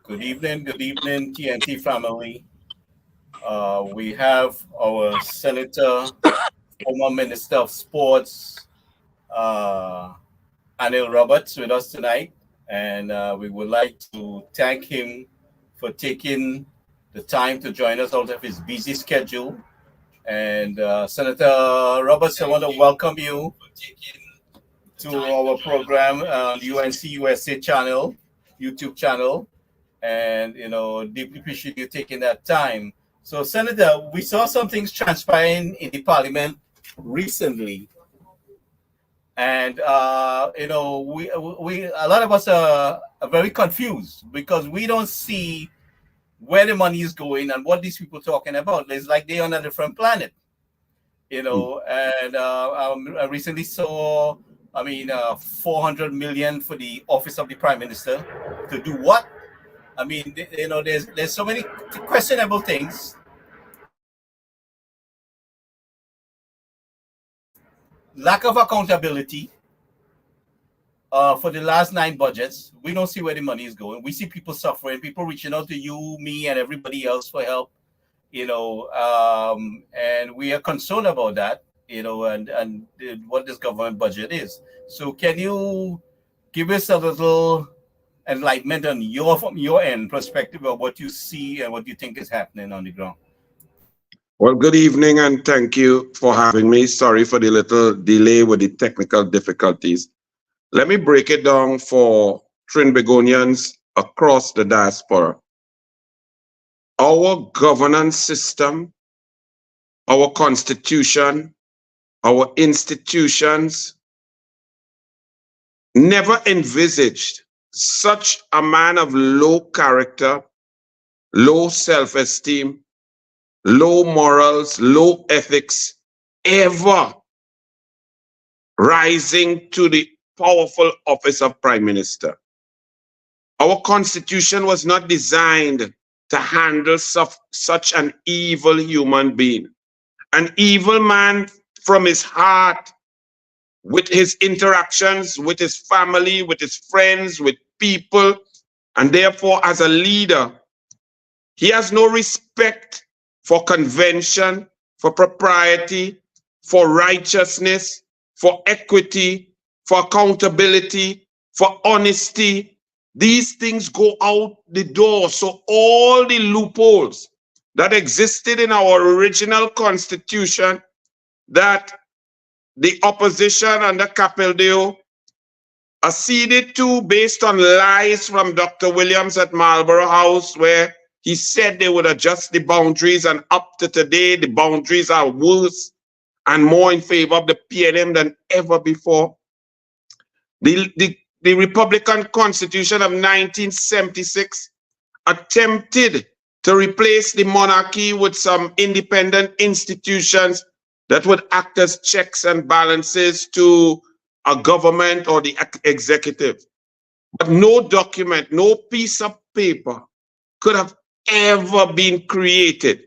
Good evening, TNT family. We have our Senator, former Minister of Sports, uh, Anil Roberts, with us tonight, and we would like to thank him for taking the time to join us out of his busy schedule. And Senator Roberts, I want to welcome you to our program on UNC USA channel, YouTube channel, and deeply appreciate you taking that time. So, Senator, we saw some things transpiring in the Parliament recently, and we a lot of us are very confused because we don't see where the money is going and what these people are talking about. It's like they're on a different planet, And I recently saw, 400 million for the office of the Prime Minister to do what? I mean, there's so many questionable things. Lack of accountability for the last 9 budgets. We don't see where the money is going. We see people suffering, people reaching out to you, me, and everybody else for help. And we are concerned about that. And what this government budget is. So, can you give us a little enlightenment on from your end perspective of what you see and what you think is happening on the ground? Well, good evening and thank you for having me. Sorry for the little delay with the technical difficulties. Let me break it down for Trinbagonians across the diaspora. Our governance system, our constitution, our institutions never envisaged such a man of low character, low self-esteem, low morals, low ethics, ever rising to the powerful office of Prime Minister. Our constitution was not designed to handle such an evil human being. An evil man from his heart, with his interactions, with his family, with his friends, with people, and therefore as a leader, he has no respect for convention, for propriety, for righteousness, for equity, for accountability, for honesty. These things go out the door. So all the loopholes that existed in our original constitution that the opposition under Capildeo acceded to based on lies from Dr. Williams at Marlborough House, where he said they would adjust the boundaries, and up to today, the boundaries are worse and more in favor of the PNM than ever before. The Republican Constitution of 1976 attempted to replace the monarchy with some independent institutions that would act as checks and balances to a government or the executive. But no document, no piece of paper could have ever been created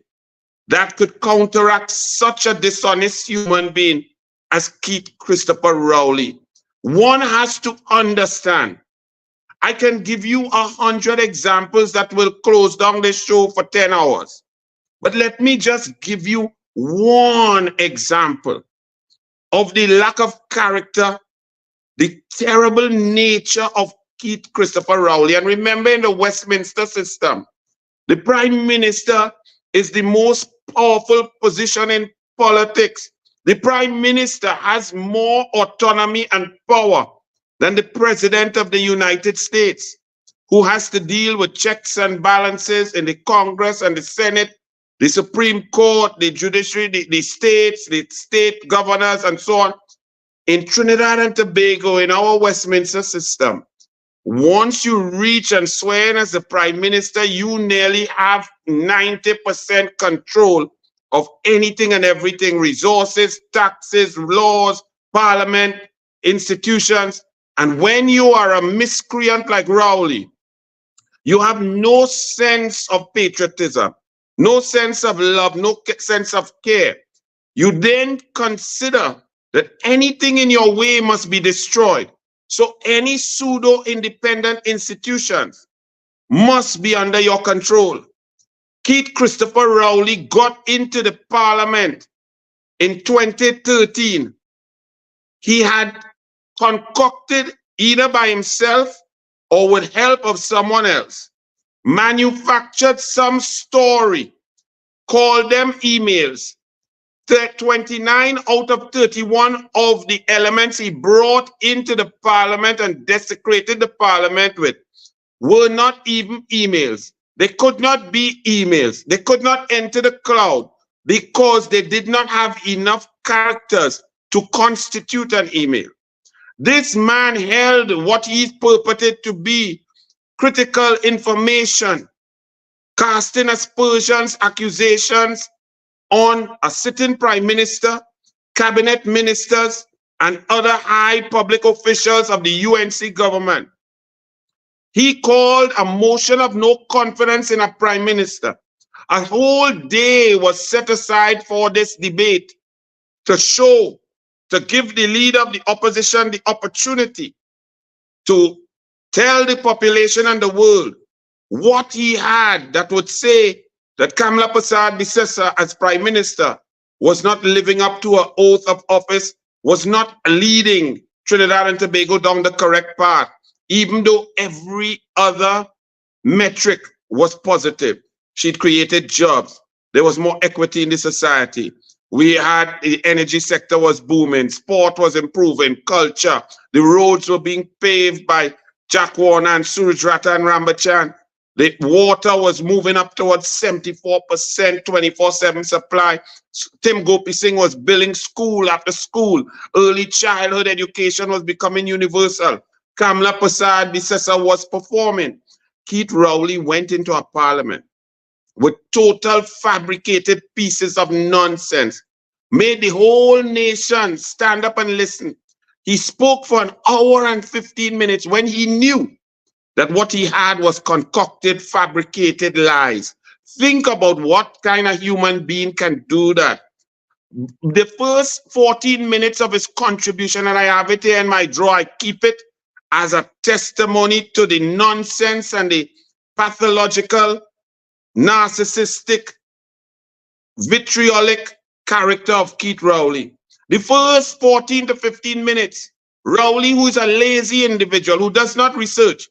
that could counteract such a dishonest human being as Keith Christopher Rowley. One has to understand. I can give you 100 examples that will close down this show for 10 hours. But let me just give you one example of the lack of character, the terrible nature of Keith Christopher Rowley. And remember, in the Westminster system, the Prime Minister is the most powerful position in politics. The Prime Minister has more autonomy and power than the President of the United States, who has to deal with checks and balances in the Congress and the Senate, the Supreme Court, the judiciary, the states, the state governors, and so on. In Trinidad and Tobago, in our Westminster system, once you reach and swear in as the Prime Minister, you nearly have 90% control of anything and everything: resources, taxes, laws, parliament, institutions. And when you are a miscreant like Rowley, you have no sense of patriotism, no sense of love, no sense of care. You then consider that anything in your way must be destroyed. So any pseudo-independent institutions must be under your control. Keith Christopher Rowley got into the parliament in 2013. He had concocted, either by himself or with help of someone else, manufactured some story, called them emails. 29 out of 31 of the elements he brought into the parliament and desecrated the parliament with were not even emails. They could not be emails. They could not enter the cloud because they did not have enough characters to constitute an email. This man held what he purported to be critical information, casting aspersions, accusations on a sitting prime minister, cabinet ministers, and other high public officials of the UNC government. He called a motion of no confidence in a prime minister. A whole day was set aside for this debate to show, to give the leader of the opposition the opportunity to tell the population and the world what he had that would say that Kamla Prasad Bisesa as prime minister was not living up to her oath of office, was not leading Trinidad and Tobago down the correct path, even though every other metric was positive. She'd created jobs. There was more equity in the society. We had the energy sector was booming, sport was improving, culture. The roads were being paved by Jack Warner and Suraj Rata and Rambachan. The water was moving up towards 74%, 24/7 supply. Tim Gopi Singh was building school after school. Early childhood education was becoming universal. Kamla Prasad Bisesa was performing. Keith Rowley went into a parliament with total fabricated pieces of nonsense, made the whole nation stand up and listen. He spoke for an hour and 15 minutes when he knew that what he had was concocted, fabricated lies. Think about what kind of human being can do that. The first 14 minutes of his contribution, and I have it here in my drawer, I keep it as a testimony to the nonsense and the pathological, narcissistic, vitriolic character of Keith Rowley. The first 14 to 15 minutes, Rowley, who is a lazy individual, who does not research,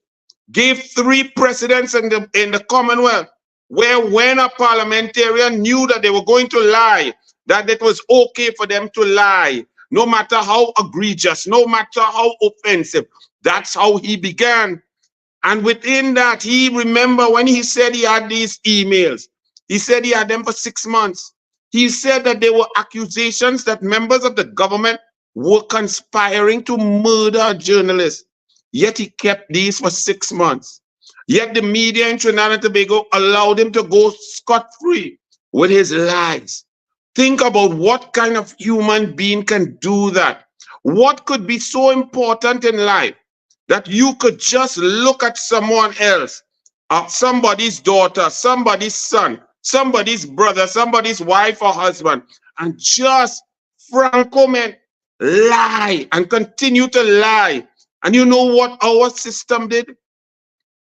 gave 3 precedents in the Commonwealth, where when a parliamentarian knew that they were going to lie, that it was okay for them to lie, no matter how egregious, no matter how offensive. That's how he began. And within that, he remember when he said he had these emails, he said he had them for 6 months. He said that there were accusations that members of the government were conspiring to murder journalists. Yet he kept these for 6 months. Yet the media in Trinidad and Tobago allowed him to go scot-free with his lies. Think about what kind of human being can do that. What could be so important in life that you could just look at someone else, somebody's daughter, somebody's son, somebody's brother, somebody's wife or husband, and just franco man lie and continue to lie. And you know what our system did?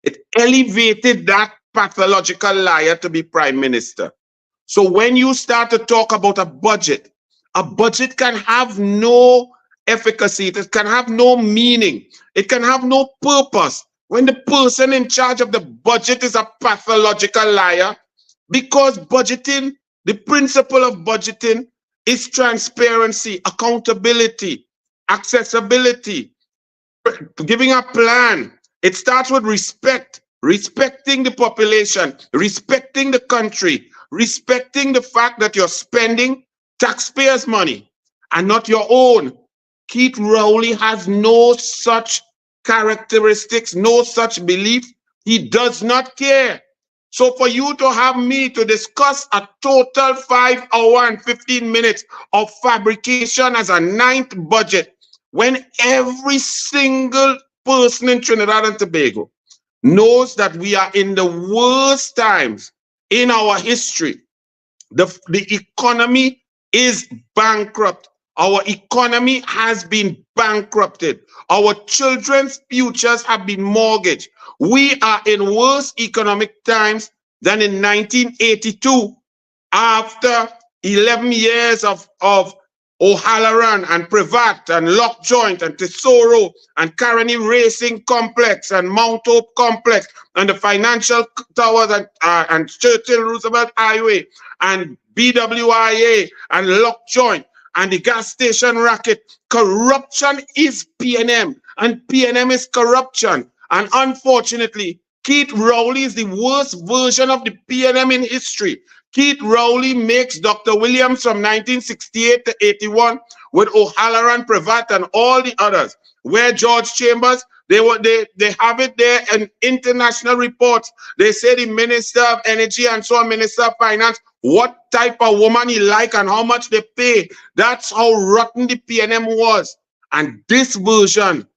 It elevated that pathological liar to be prime minister. So when you start to talk about a budget can have no efficacy, it can have no meaning, it can have no purpose when the person in charge of the budget is a pathological liar, because budgeting, the principle of budgeting is transparency, accountability, accessibility, giving a plan. It starts with respect, respecting the population, respecting the country, respecting the fact that you're spending taxpayers' money and not your own. Keith Rowley has no such characteristics, no such belief. He does not care. So for you to have me to discuss a total 5 hour and 15 minutes of fabrication as a 9th budget, when every single person in Trinidad and Tobago knows that we are in the worst times in our history. The economy is bankrupt. Our economy has been bankrupted. Our children's futures have been mortgaged. We are in worse economic times than in 1982 after 11 years of O'Halloran and Privat and Lockjoint and Tesoro and Caroni Racing Complex and Mount Hope Complex and the financial towers and Churchill Roosevelt Highway and BWIA and Lockjoint and the gas station racket. Corruption is PNM, and PNM is corruption. And unfortunately, Keith Rowley is the worst version of the PNM in history. Keith Rowley makes Dr. Williams from 1968 to 81 with O'Halloran, Privat, and all the others. Where George Chambers, they have it there in international reports. They say the Minister of Energy and so on, Minister of Finance, what type of woman he like and how much they pay. That's how rotten the PNM was. And this version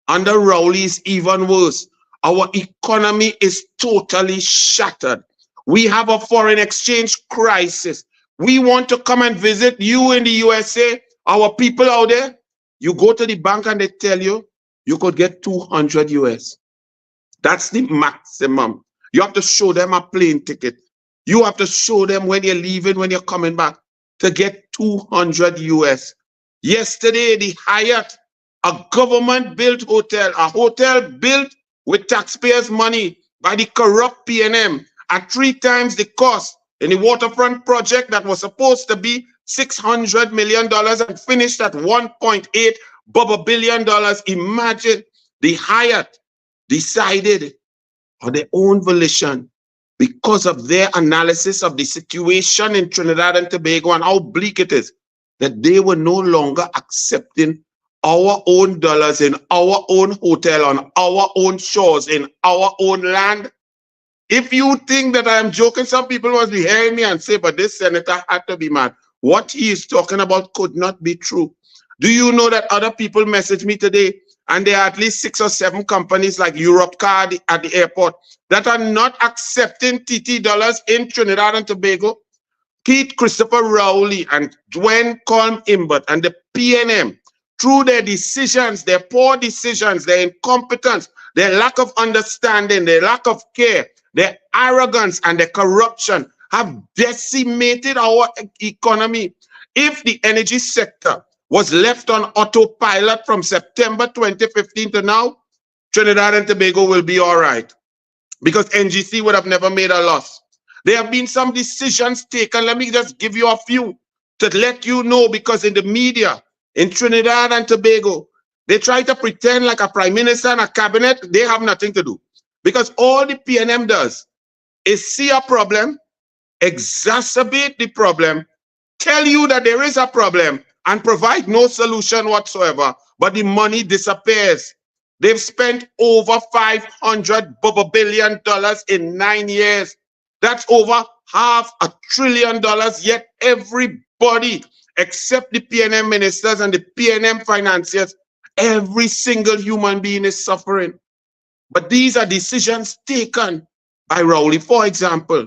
under Rowley is even worse. Our economy is totally shattered. We have a foreign exchange crisis. We want to come and visit you in the USA, our people out there. You go to the bank and they tell you, you could get 200 US. That's the maximum. You have to show them a plane ticket. You have to show them when you're leaving, when you're coming back to get 200 US. Yesterday, the Hyatt, a government-built hotel, a hotel built with taxpayers' money by the corrupt PNM at 3 times the cost in the waterfront project that was supposed to be $600 million and finished at $1.8 billion. Imagine the Hyatt decided on their own volition because of their analysis of the situation in Trinidad and Tobago and how bleak it is, that they were no longer accepting our own dollars in our own hotel, on our own shores, in our own land. If you think that I am joking, some people must be hearing me and say, but this senator had to be mad. What he is talking about could not be true. Do you know that other people message me today, and there are at least 6 or 7 companies like Europcar at the airport that are not accepting TT dollars in Trinidad and Tobago? Keith Christopher Rowley and Dwayne Colm Imbert and the PNM, through their decisions, their poor decisions, their incompetence, their lack of understanding, their lack of care, their arrogance and their corruption have decimated our economy. If the energy sector was left on autopilot from September 2015 to now, Trinidad and Tobago will be all right, because NGC would have never made a loss. There have been some decisions taken. Let me just give you a few to let you know, because in the media, in Trinidad and Tobago, they try to pretend like a prime minister and a cabinet. They have nothing to do, because all the PNM does is see a problem, exacerbate the problem, tell you that there is a problem, and provide no solution whatsoever, but the money disappears. They've spent over $500 billion in 9 years. That's over $500 billion, yet everybody except the PNM ministers and the PNM financiers, every single human being is suffering. But these are decisions taken by Rowley. For example,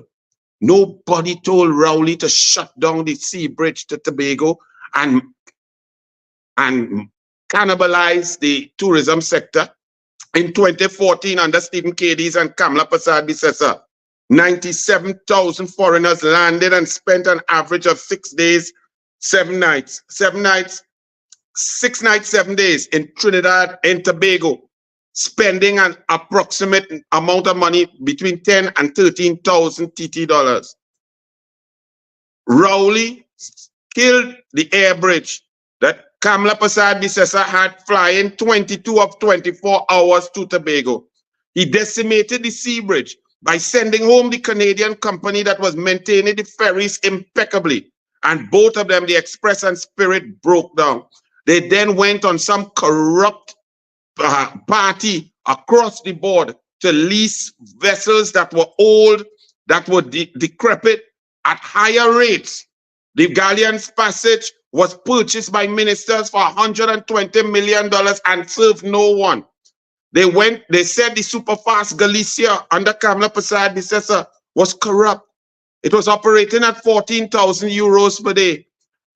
nobody told Rowley to shut down the sea bridge to Tobago and cannibalize the tourism sector. In 2014, under Stephen Cadiz and Kamla Persad-Bissessar, 97,000 foreigners landed and spent an average of 6 days, 7 nights, 6 nights, 7 days in Trinidad and Tobago, spending an approximate amount of money between 10 and 13,000 TT dollars. Rowley killed the air bridge that Kamla Persad-Bissessar had flying 22 of 24 hours to Tobago. He decimated the sea bridge by sending home the Canadian company that was maintaining the ferries impeccably. And both of them, the Express and Spirit, broke down. They then went on some corrupt party across the board to lease vessels that were old, that were decrepit at higher rates. The Galleon's Passage was purchased by ministers for $120 million and served no one. They said the Superfast Galicia under Kamla Persad-Bissessar was corrupt. It was operating at 14,000 euros per day.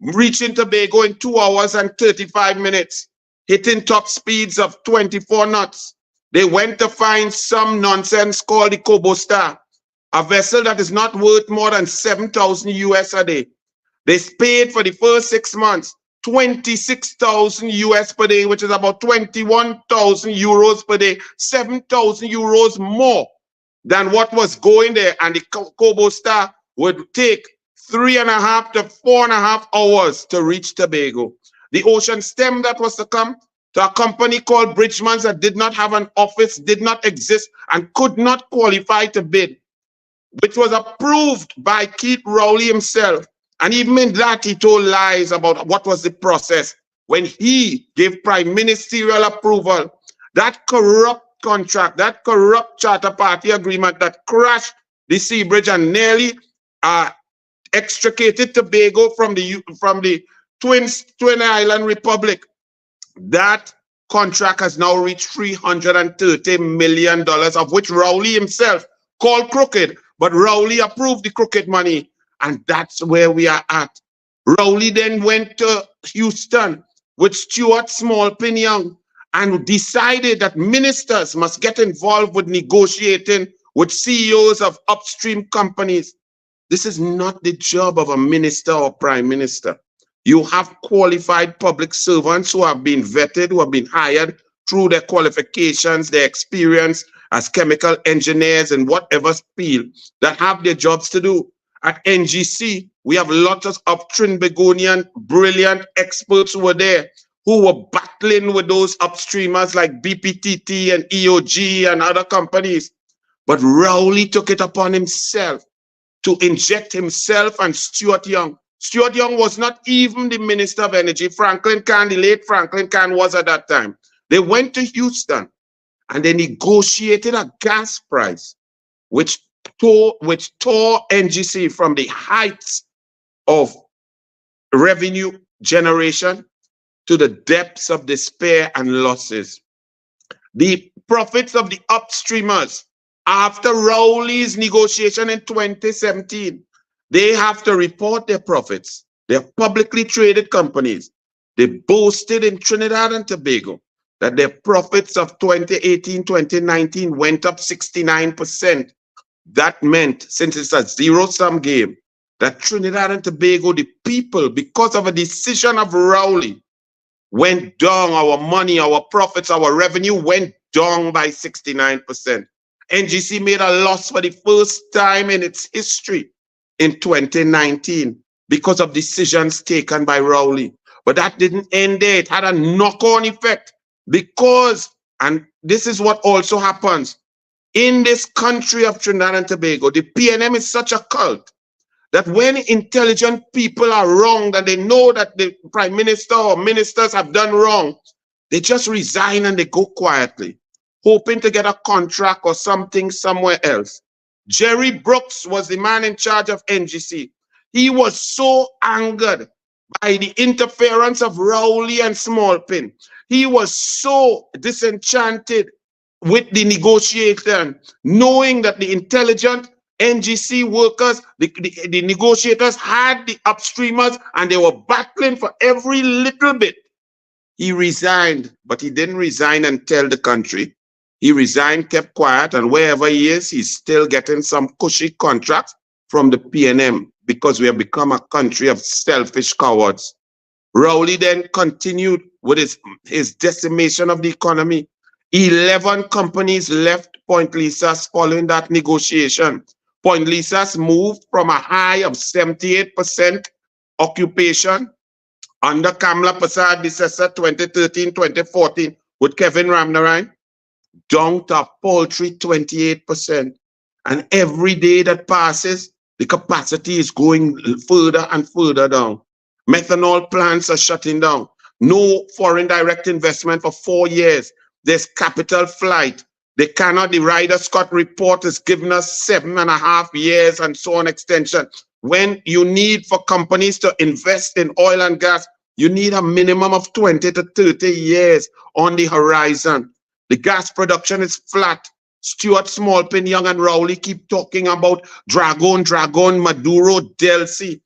reaching Tobago in 2 hours and 35 minutes, hitting top speeds of 24 knots. They went to find some nonsense called the Kobo Star, a vessel that is not worth more than 7,000 US a day. They paid for the first 6 months 26,000 US per day, which is about 21,000 euros per day, 7,000 euros more than what was going there. And the Kobo Star would take 3.5 to 4.5 hours to reach Tobago. The ocean stem that was to come to a company called Bridgman's that did not have an office, did not exist, and could not qualify to bid, which was approved by Keith Rowley himself. And even in that, he told lies about what was the process. When he gave prime ministerial approval, that corrupt contract, that corrupt charter party agreement that crashed the sea bridge and nearly extricated Tobago from the Twin Island Republic, that contract has now reached $330 million, of which Rowley himself called crooked, but Rowley approved the crooked money. And that's where we are at. Rowley then went to Houston with Stuart Smallpin Young and decided that ministers must get involved with negotiating with CEOs of upstream companies. This is not the job of a minister or prime minister. You have qualified public servants who have been vetted, who have been hired through their qualifications, their experience as chemical engineers in whatever field, that have their jobs to do. At NGC, we have lots of Trinbagonian brilliant experts who were there, who were battling with those upstreamers like BPTT and EOG and other companies. But Rowley took it upon himself to inject himself and Stuart Young. Stuart Young was not even the Minister of Energy. Franklin Kahn, the late Franklin Kahn, was at that time. They went to Houston and they negotiated a gas price which tore NGC from the heights of revenue generation to the depths of despair and losses. The profits of the upstreamers, after Rowley's negotiation in 2017, they have to report their profits. They're publicly traded companies. They boasted in Trinidad and Tobago that their profits of 2018, 2019 went up 69%. That meant, since it's a zero-sum game, that Trinidad and Tobago, the people, because of a decision of Rowley, went down. Our money, our profits, our revenue went down by 69%. NGC made a loss for the first time in its history in 2019 because of decisions taken by Rowley. But that didn't end there. It had a knock-on effect because, and this is what also happens, in this country of Trinidad and Tobago, the PNM is such a cult that when intelligent people are wrong, that they know that the prime minister or ministers have done wrong, they just resign and they go quietly, hoping to get a contract or something somewhere else. Jerry Brooks was the man in charge of NGC. He was so angered by the interference of Rowley and Smallpin. He was so disenchanted with the negotiation, knowing that the intelligent NGC workers, the negotiators had the upstreamers and they were battling for every little bit. He resigned, but he didn't resign and tell the country. He resigned, kept quiet, and wherever he is, he's still getting some cushy contracts from the PNM because we have become a country of selfish cowards. Rowley then continued with his decimation of the economy. 11 companies left Point Lisas following that negotiation. Point Lisas moved from a high of 78% occupation under Kamla Prasad Bissessa 2013-2014 with Kevin Ramnarine down to a paltry 28%. And every day that passes, the capacity is going further and further down. Methanol plants are shutting down. No foreign direct investment for 4 years. There's capital flight. They cannot, the Ryder Scott report has given us 7.5 years and so on extension. When you need for companies to invest in oil and gas, you need a minimum of 20 to 30 years on the horizon. The gas production is flat. Stuart Smallpin, Young and Rowley keep talking about Dragon, Maduro, Delcy.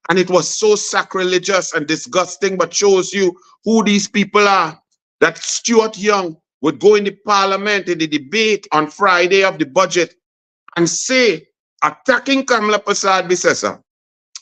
And it was so sacrilegious and disgusting, but shows you who these people are. That Stuart Young would go in the parliament in the debate on Friday of the budget and say, attacking Kamala Prasad Bisesa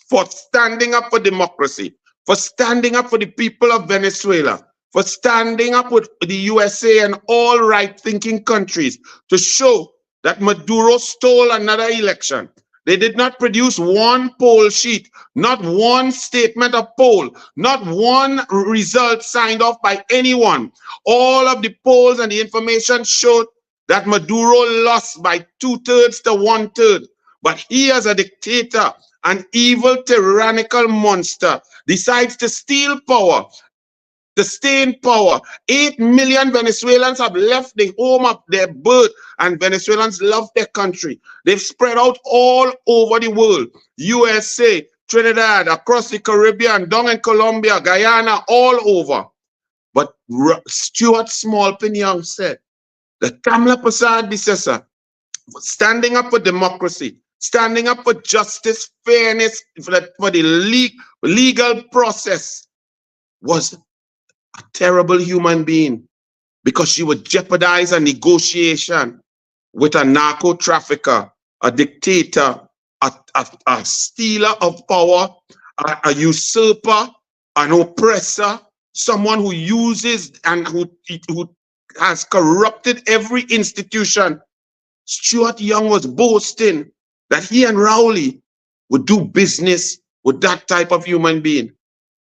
for standing up for democracy, for standing up for the people of Venezuela, for standing up with the USA and all right-thinking countries to show that Maduro stole another election. They did not produce one poll sheet, not one statement of poll, not one result signed off by anyone. All of the polls and the information showed that Maduro lost by 2/3 to 1/3. But he, as a dictator, an evil, tyrannical monster, decides to steal power, to stay in power. 8 million Venezuelans have left the home of their birth, and Venezuelans love their country. They've spread out all over the world. USA, Trinidad, across the Caribbean, down in Colombia, Guyana, all over. But Stuart Smallpin Young said that Kamala Prasad Bisesa, standing up for democracy, standing up for justice, fairness, for the legal process, was a terrible human being because she would jeopardize a negotiation with a narco trafficker, a dictator, a stealer of power, a usurper, an oppressor, someone who uses and who has corrupted every institution. Stuart Young was boasting that he and Rowley would do business with that type of human being.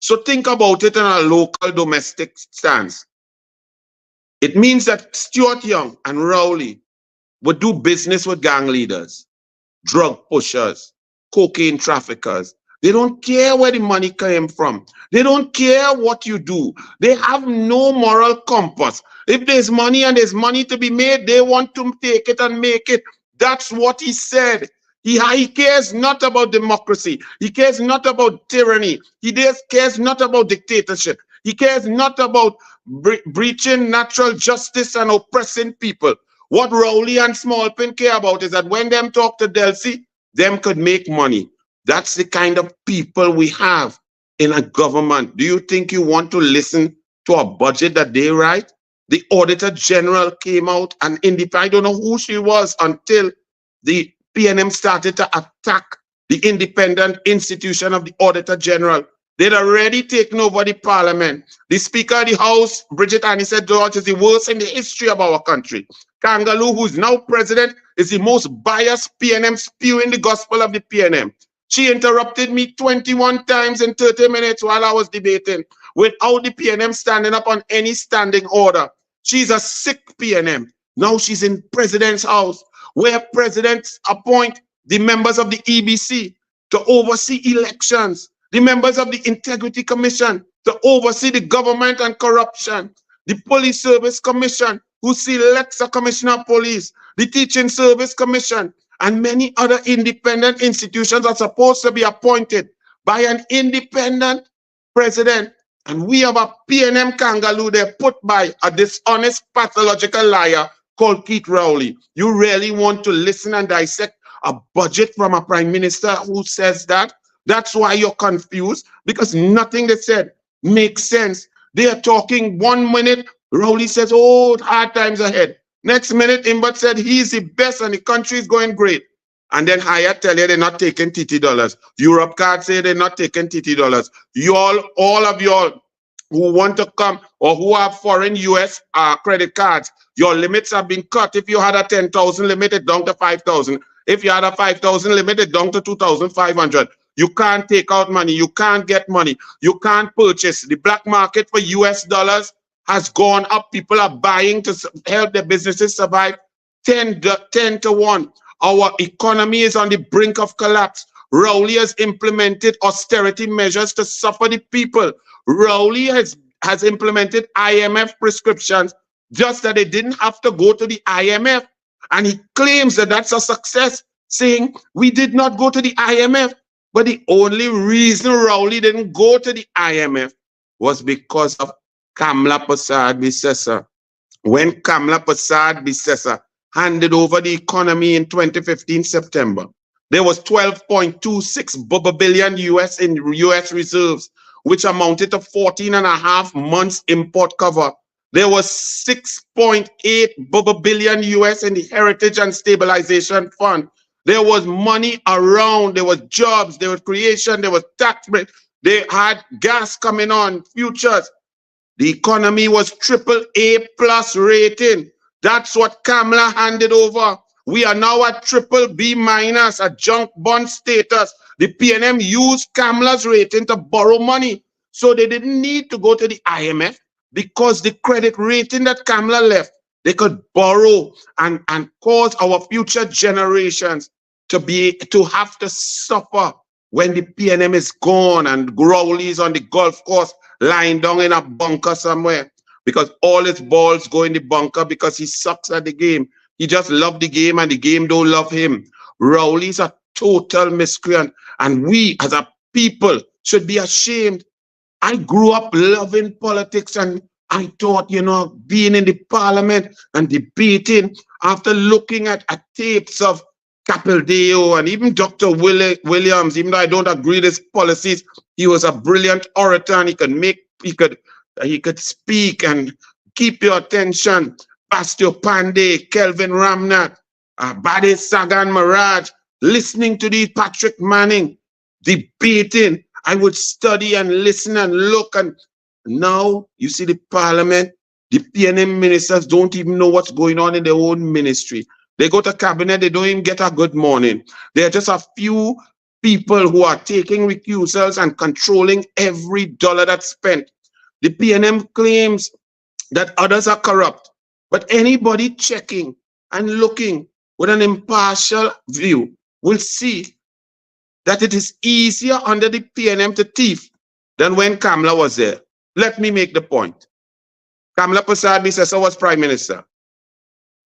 So think about it in a local domestic stance. It means that Stuart Young and Rowley would do business with gang leaders, drug pushers, cocaine traffickers. They don't care where the money came from. They don't care what you do. They have no moral compass. If there's money and there's money to be made, they want to take it and make it. That's what he said. He cares not about democracy. He cares not about tyranny. He cares not about dictatorship. He cares not about breaching natural justice and oppressing people. What Rowley and Smallpin care about is that when them talk to Delcy, them could make money. That's the kind of people we have in a government. Do you think you want to listen to a budget that they write? The Auditor General came out and I don't know who she was until the PNM started to attack the independent institution of the Auditor General. They'd already taken over the parliament. The Speaker of the House, Bridget Annisette George, is the worst in the history of our country. Kangaloo, who's now president, is the most biased PNM, spewing the gospel of the PNM. She interrupted me 21 times in 30 minutes while I was debating without the PNM standing up on any standing order. She's a sick PNM. Now she's in president's house, where presidents appoint the members of the EBC to oversee elections, the members of the Integrity Commission to oversee the government and corruption, the Police Service Commission who selects a commissioner of police, the Teaching Service Commission, and many other independent institutions are supposed to be appointed by an independent president. And we have a PNM kangaroo there put by a dishonest pathological liar called Keith Rowley. You really want to listen and dissect a budget from a prime minister who says that? That's why you're confused, because nothing they said makes sense. They are talking 1 minute, Rowley says, oh, hard times ahead. Next minute, Imbert said he's the best and the country is going great. And then Hyatt tell you they're not taking TT dollars. Europe card say they're not taking TT dollars. All of y'all who want to come or who have foreign US credit cards, your limits have been cut. If you had a 10,000 limit, it's down to 5,000. If you had a 5,000 limit, it's down to 2,500. You can't take out money. You can't get money. You can't purchase. The black market for US dollars has gone up. People are buying to help their businesses survive 10 to 1. Our economy is on the brink of collapse. Rowley has implemented austerity measures to suffer the people. Rowley has implemented IMF prescriptions just that they didn't have to go to the IMF. And he claims that that's a success, saying we did not go to the IMF. But the only reason Rowley didn't go to the IMF was because of Kamala Prasad Bisesa. When Kamala Prasad Bisesa handed over the economy in 2015 September, There was 12.26 billion US in US reserves, which amounted to 14 and a half months import cover. There was 6.8 billion US in the Heritage and Stabilization Fund. There was money around, there was jobs, there was creation, there was tax break. They had gas coming on, futures. The economy was triple A plus rating. That's what Kamala handed over. We are now at triple B minus, a junk bond status. The PNM used Kamala's rating to borrow money. So they didn't need to go to the IMF because the credit rating that Kamala left, they could borrow and cause our future generations to have to suffer when the PNM is gone and Growley's on the golf course lying down in a bunker somewhere because all his balls go in the bunker because he sucks at the game. He just loves the game and the game don't love him. Rowley's a total miscreant and we as a people should be ashamed. I grew up loving politics and I thought, being in the parliament and debating after looking at tapes of Capildeo and even Dr. Williams, even though I don't agree with his policies, he was a brilliant orator and he could speak and keep your attention. Pastor Pandey, Kelvin Ramnath, Bade Sagan Maraj, listening to the Patrick Manning, debating. I would study and listen and look, and now you see the parliament, the PNM ministers don't even know what's going on in their own ministry. They go to cabinet, they don't even get a good morning. There are just a few people who are taking recusals and controlling every dollar that's spent. The PNM claims that others are corrupt, but anybody checking and looking with an impartial view will see that it is easier under the PNM to thief than when Kamala was there. Let me make the point. Kamala Persad-Bissessar was Prime Minister.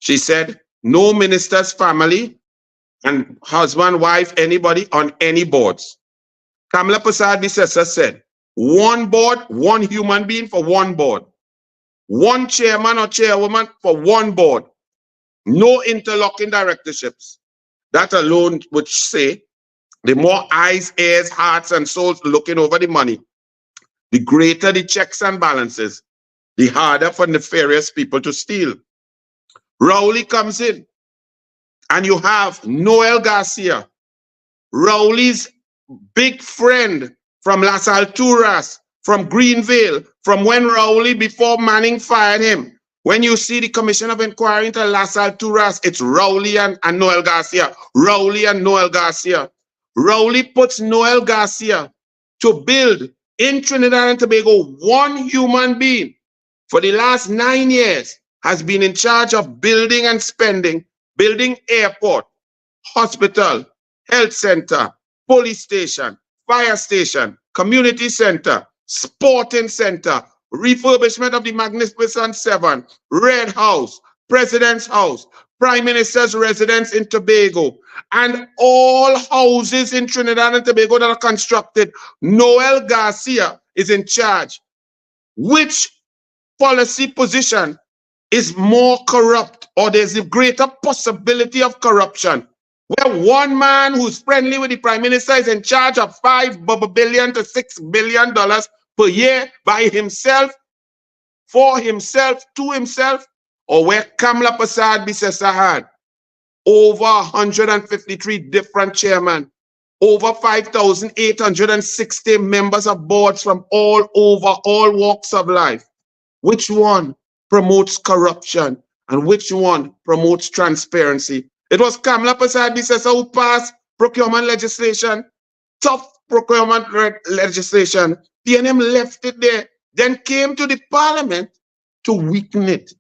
She said, no minister's family and husband, wife, anybody on any boards. Kamala Persad-Bissessar said, one board, one human being for one board. One chairman or chairwoman for one board. No interlocking directorships. That alone would say, the more eyes, ears, hearts, and souls looking over the money, the greater the checks and balances, the harder for nefarious people to steal. Rowley comes in, and you have Noel Garcia, Rowley's big friend from Las Alturas, from Greenville, from when Rowley, before Manning fired him. When you see the Commission of Inquiry into Las Alturas, it's Rowley and Noel Garcia. Rowley and Noel Garcia. Rowley puts Noel Garcia to build in Trinidad and Tobago one human being for the last 9 years has been in charge of building and spending, building airport, hospital, health center, police station, fire station, community center, sporting center, refurbishment of the Magnificent Seven, Red House, President's House, Prime Minister's residence in Tobago, and all houses in Trinidad and Tobago that are constructed. Noel Garcia is in charge. Which policy position is more corrupt, or there's a greater possibility of corruption, where one man who's friendly with the Prime Minister is in charge of $5 billion to $6 billion per year by himself, for himself, to himself, or where Kamala Persad-Bissessar had over 153 different chairmen, over 5,860 members of boards from all over, all walks of life. Which one promotes corruption and which one promotes transparency? It was Kamala Persad-Bissessar who passed procurement legislation, tough procurement legislation. PNM left it there, then came to the parliament to weaken it.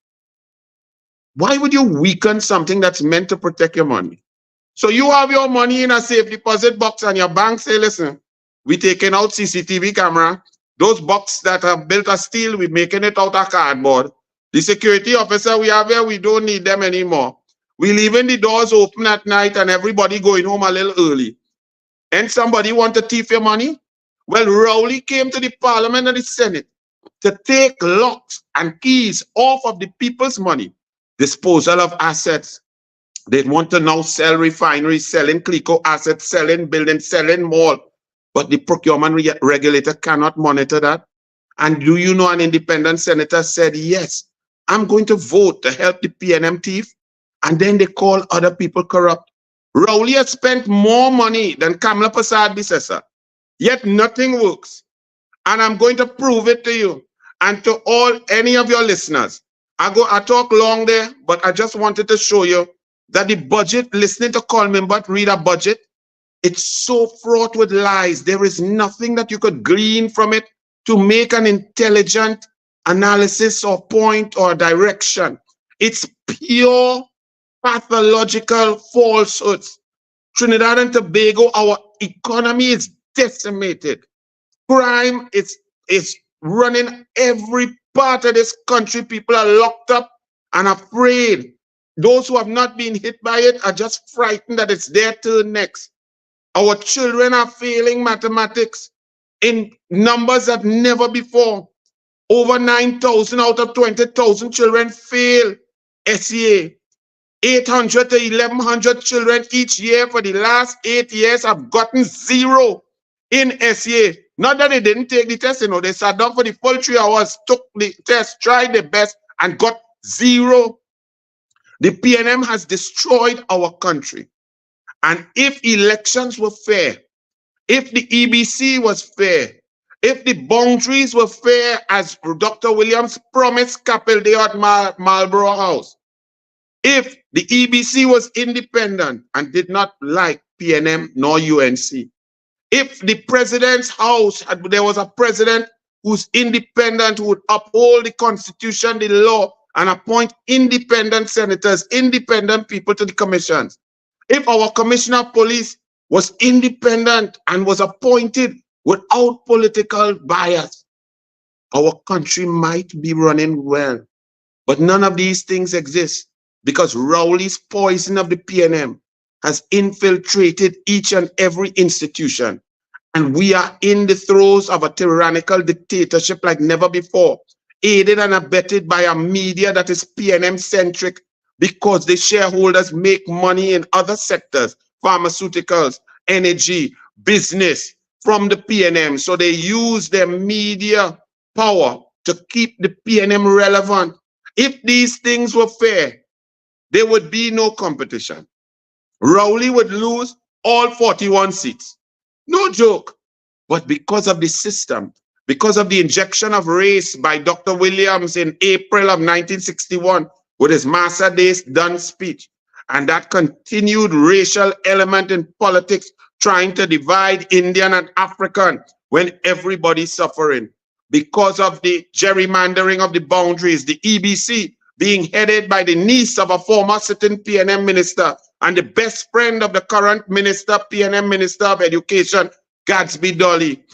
Why would you weaken something that's meant to protect your money? So you have your money in a safe deposit box and your bank say, listen, we're taking out CCTV camera. Those boxes that are built of steel, we're making it out of cardboard. The security officer we have here, we don't need them anymore. We're leaving the doors open at night and everybody going home a little early. And somebody want to thief your money? Well, Rowley came to the parliament and the Senate to take locks and keys off of the people's money, disposal of assets, They want to now sell refineries, selling Clico assets, selling buildings, selling mall. But the procurement regulator cannot monitor that. And do you know an independent senator said, yes, I'm going to vote to help the PNM thief. And then they call other people corrupt. Rowley has spent more money than Kamala Prasad Bissessa, yet nothing works. And I'm going to prove it to you and to all any of your listeners. I talk long there, but I just wanted to show you that the budget, listening to Coleman, but read a budget, it's so fraught with lies. There is nothing that you could glean from it to make an intelligent analysis or point or direction. It's pure pathological falsehoods. Trinidad and Tobago, our economy is decimated. Crime is running every part of this country. People are locked up and afraid. Those who have not been hit by it are just frightened that it's their turn next. Our children are failing mathematics in numbers that never before. Over 9,000 out of 20,000 children fail SEA. 800 to 1,100 children each year for the last 8 years have gotten zero in SEA. Not that they didn't take the test, they sat down for the full 3 hours, took the test, tried their best, and got zero. The PNM has destroyed our country. And if elections were fair, if the EBC was fair, if the boundaries were fair, as Dr. Williams promised Capel at Marlborough House, if the EBC was independent and did not like PNM nor UNC, if the president's house, there was a president who's independent, who would uphold the constitution, the law, and appoint independent senators, independent people to the commissions. If our commissioner of police was independent and was appointed without political bias, our country might be running well. But none of these things exist because Rowley's poison of the PNM has infiltrated each and every institution. And we are in the throes of a tyrannical dictatorship like never before, aided and abetted by a media that is PNM-centric because the shareholders make money in other sectors, pharmaceuticals, energy, business, from the PNM. So they use their media power to keep the PNM relevant. If these things were fair, there would be no competition. Rowley would lose all 41 seats. No joke. But because of the system, because of the injection of race by Dr. Williams in April of 1961 with his Massa Days Done speech, and that continued racial element in politics trying to divide Indian and African when everybody's suffering, because of the gerrymandering of the boundaries, the EBC being headed by the niece of a former sitting PNM minister and the best friend of the current minister, PNM Minister of Education, Gadsby Dolly.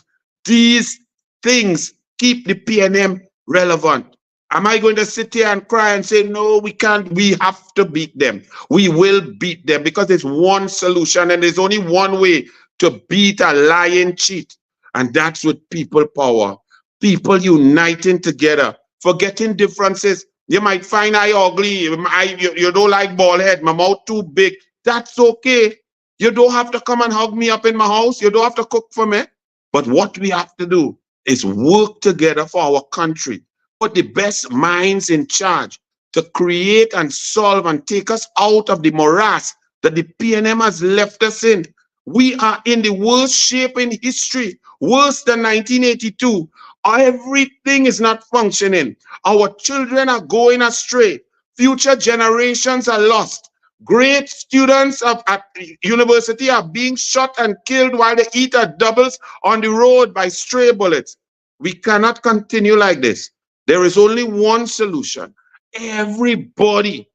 These things keep the PNM relevant. Am I going to sit here and cry and say, no, we can't, we have to beat them. We will beat them because there's one solution and there's only one way to beat a lying cheat. And that's with people power. People uniting together, forgetting differences. You might find I ugly, you don't like bald head, my mouth too big. That's okay. You don't have to come and hug me up in my house. You don't have to cook for me. But what we have to do is work together for our country. Put the best minds in charge to create and solve and take us out of the morass that the PNM has left us in. We are in the worst shape in history, worse than 1982. Everything is not functioning. Our children are going astray. Future generations are lost. Great students at university are being shot and killed while they eat at doubles on the road by stray bullets. We cannot continue like this. There is only one solution. Everybody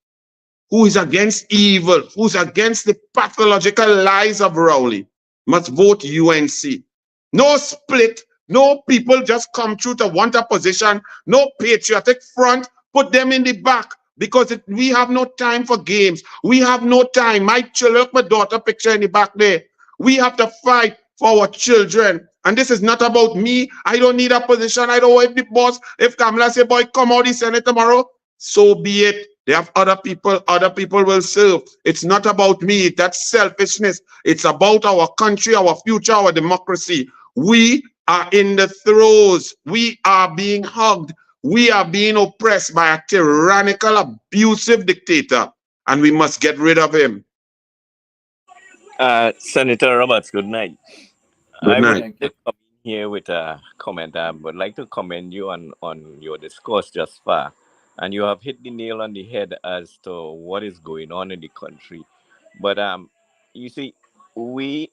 who is against evil, who's against the pathological lies of Rowley, must vote UNC. No split, no people just come through to want a position, no patriotic front, put them in the back because we have no time for games. We have no time. My children, my daughter picture in the back there. We have to fight for our children. And this is not about me. I don't need a position. I don't want the boss. If Kamala say, boy, come out the Senate tomorrow, so be it. They have other people will serve. It's not about me. That's selfishness. It's about our country, our future, our democracy. We are in the throes. We are being hugged. We are being oppressed by a tyrannical, abusive dictator, and we must get rid of him. Senator Roberts, good night. Good I would night. like Thank to you. come in here with a comment. I would like to commend you on your discourse just far. And you have hit the nail on the head as to what is going on in the country. But you see, we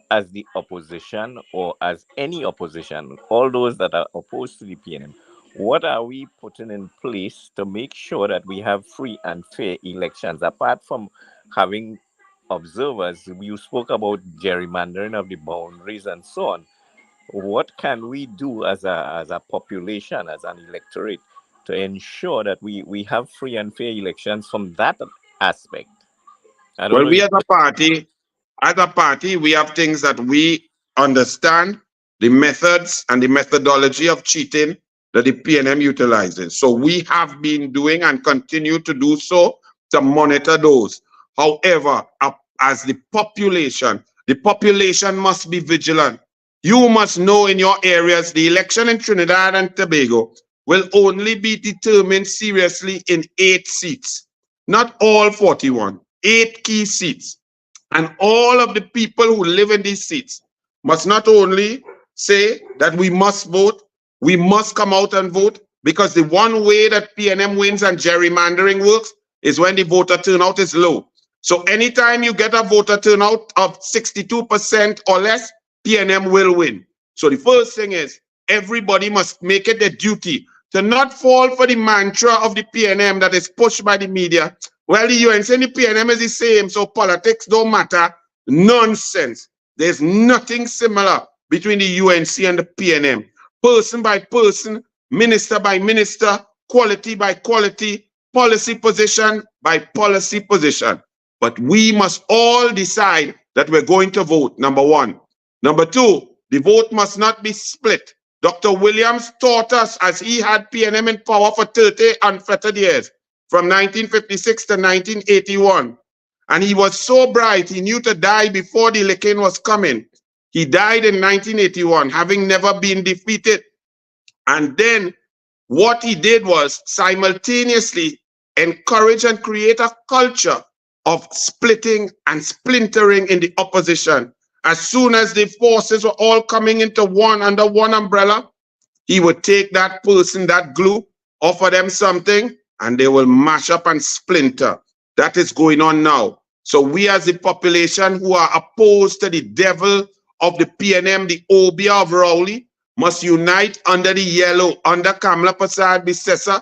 as the opposition or as any opposition, all those that are opposed to the PNM, what are we putting in place to make sure that we have free and fair elections? Apart from having observers, you spoke about gerrymandering of the boundaries and so on. What can we do as a population, as an electorate, to ensure that we have free and fair elections from that aspect? I don't Well, know we if as a party, we have things that we understand, the methods and the methodology of cheating that the PNM utilizes. So we have been doing and continue to do so to monitor those. However, as the population must be vigilant. You must know in your areas the election in Trinidad and Tobago will only be determined seriously in 8 seats, not all 41, 8 key seats. And all of the people who live in these seats must not only say that we must vote, we must come out and vote, because the one way that PNM wins and gerrymandering works is when the voter turnout is low. So anytime you get a voter turnout of 62% or less, PNM will win. So the first thing is everybody must make it their duty to not fall for the mantra of the PNM that is pushed by the media. Well, the UNC and the PNM is the same, so politics don't matter. Nonsense. There's nothing similar between the UNC and the PNM. Person by person, minister by minister, quality by quality, policy position by policy position. But we must all decide that we're going to vote, number one. Number two, the vote must not be split. Dr. Williams taught us, as he had PNM in power for 30 unfettered years, from 1956 to 1981. And he was so bright, he knew to die before the licking was coming. He died in 1981, having never been defeated. And then what he did was simultaneously encourage and create a culture of splitting and splintering in the opposition. As soon as the forces were all coming into one under one umbrella, he would take that person, that glue, offer them something, and they will mash up and splinter. That is going on now. So we as the population who are opposed to the devil of the PNM, the Obia of Rowley, must unite under the yellow, under Kamala Prasad Bisesa.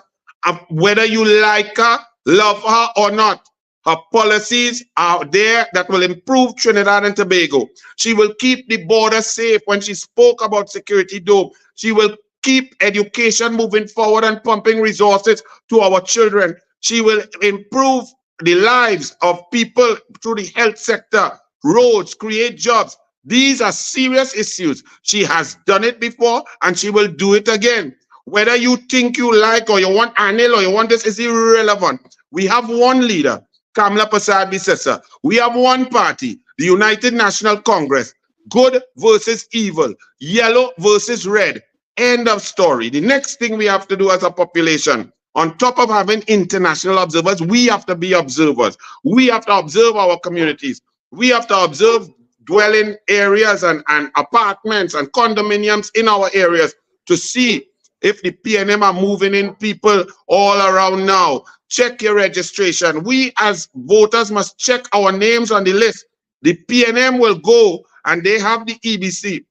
Whether you like her, love her or not, her policies are there that will improve Trinidad and Tobago. She will keep the border safe. When she spoke about security dome, she will keep education moving forward and pumping resources to our children. She will improve the lives of people through the health sector, roads, create jobs. These are serious issues. She has done it before and she will do it again. Whether you think you like or you want Anil or you want this is irrelevant. We have one leader, Kamala Prasad Bisesa. We have one party, the United National Congress. Good versus evil, yellow versus red. End of story. The next thing we have to do as a population, on top of having international observers, we have to be observers. We have to observe our communities. We have to observe dwelling areas and apartments and condominiums in our areas to see if the PNM are moving in people all around now. Check your registration. We as voters must check our names on the list. The PNM will go and they have the EBC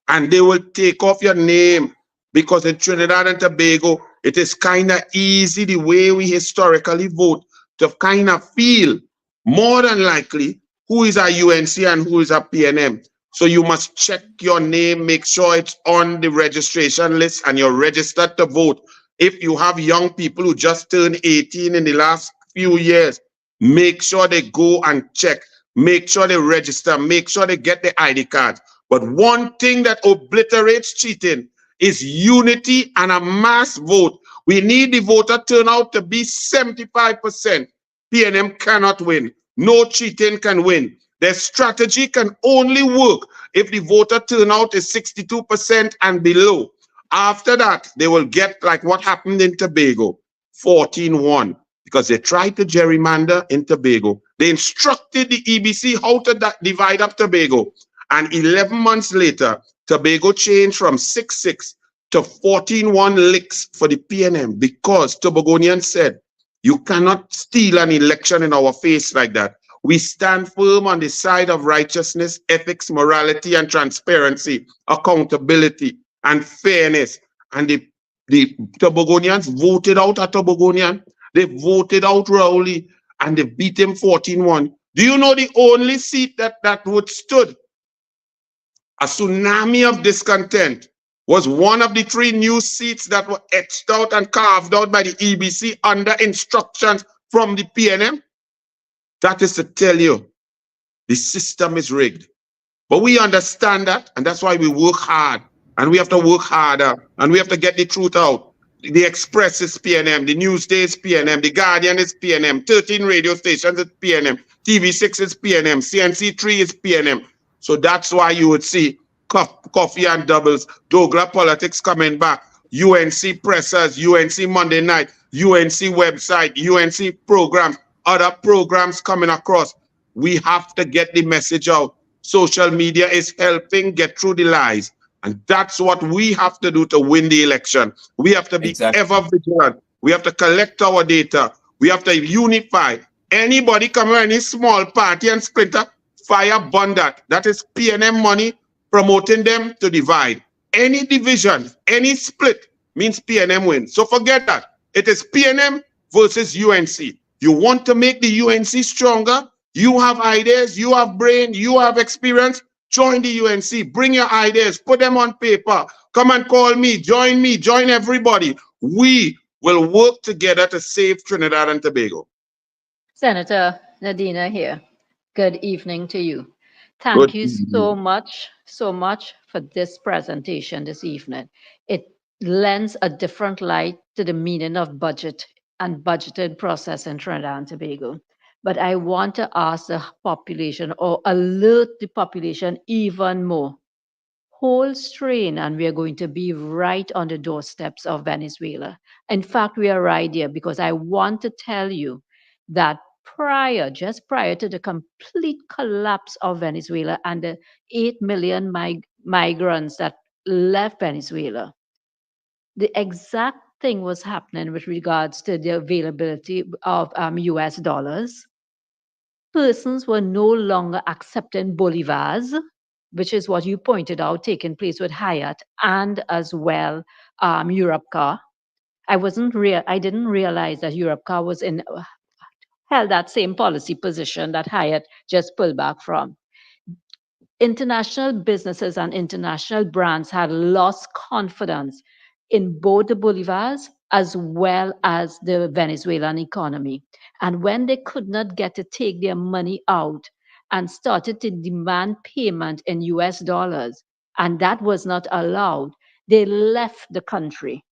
and they will take off your name, because in Trinidad and Tobago, it is kind of easy the way we historically vote to kind of feel more than likely who is a UNC and who is a PNM. So you must check your name, make sure it's on the registration list and you're registered to vote. If you have young people who just turned 18 in the last few years, make sure they go and check. Make sure they register. Make sure they get the ID cards. But one thing that obliterates cheating is unity and a mass vote. We need the voter turnout to be 75%. PNM cannot win. No cheating can win. Their strategy can only work if the voter turnout is 62% and below. After that, they will get like what happened in Tobago, 14-1, because they tried to gerrymander in Tobago. They instructed the EBC how to divide up Tobago. And 11 months later, Tobago changed from 6-6 to 14-1 licks for the PNM because Tobagonians said, you cannot steal an election in our face like that. We stand firm on the side of righteousness, ethics, morality, and transparency, accountability, and fairness. And the Tobagonians voted out a Tobagonian. They voted out Rowley, and they beat him 14-1. Do you know the only seat that withstood a tsunami of discontent was one of the three new seats that were etched out and carved out by the EBC under instructions from the PNM? That is to tell you, the system is rigged. But we understand that, and that's why we work hard. And we have to work harder, and we have to get the truth out. The Express is PNM, the Newsday is PNM, the Guardian is PNM, 13 radio stations is PNM, TV6 is PNM, CNC3 is PNM. So that's why you would see Coffee and Doubles, Douglas Politics coming back, UNC Pressers, UNC Monday Night, UNC website, UNC programs, other programs coming across. We have to get the message out. Social media is helping get through the lies. And that's what we have to do to win the election. We have to be ever vigilant. We have to collect our data. We have to unify. Anybody come any small party and splinter, fire burn that. That is PNM money promoting them to divide. Any division, any split means PNM wins. So forget that. It is PNM versus UNC. You want to make the UNC stronger? You have ideas, you have brain, you have experience. Join the UNC, bring your ideas, put them on paper. Come and call me, join everybody. We will work together to save Trinidad and Tobago. Senator Nadina here. Good evening to you. Good Thank you evening. so much for this presentation this evening. It lends a different light to the meaning of budget and budgeted process in Trinidad and Tobago. But I want to ask the population or alert the population even more. Hold strain, and we are going to be right on the doorsteps of Venezuela. In fact, we are right here because I want to tell you that just prior to the complete collapse of Venezuela and the 8 million migrants that left Venezuela, the exact thing was happening with regards to the availability of US dollars. Persons were no longer accepting bolivars, which is what you pointed out taking place with Hyatt and as well Europcar. I didn't realize that Europcar was in held that same policy position that Hyatt just pulled back from. International businesses and international brands had lost confidence in both the bolivars as well as the Venezuelan economy. And when they could not get to take their money out and started to demand payment in US dollars, and that was not allowed, they left the country.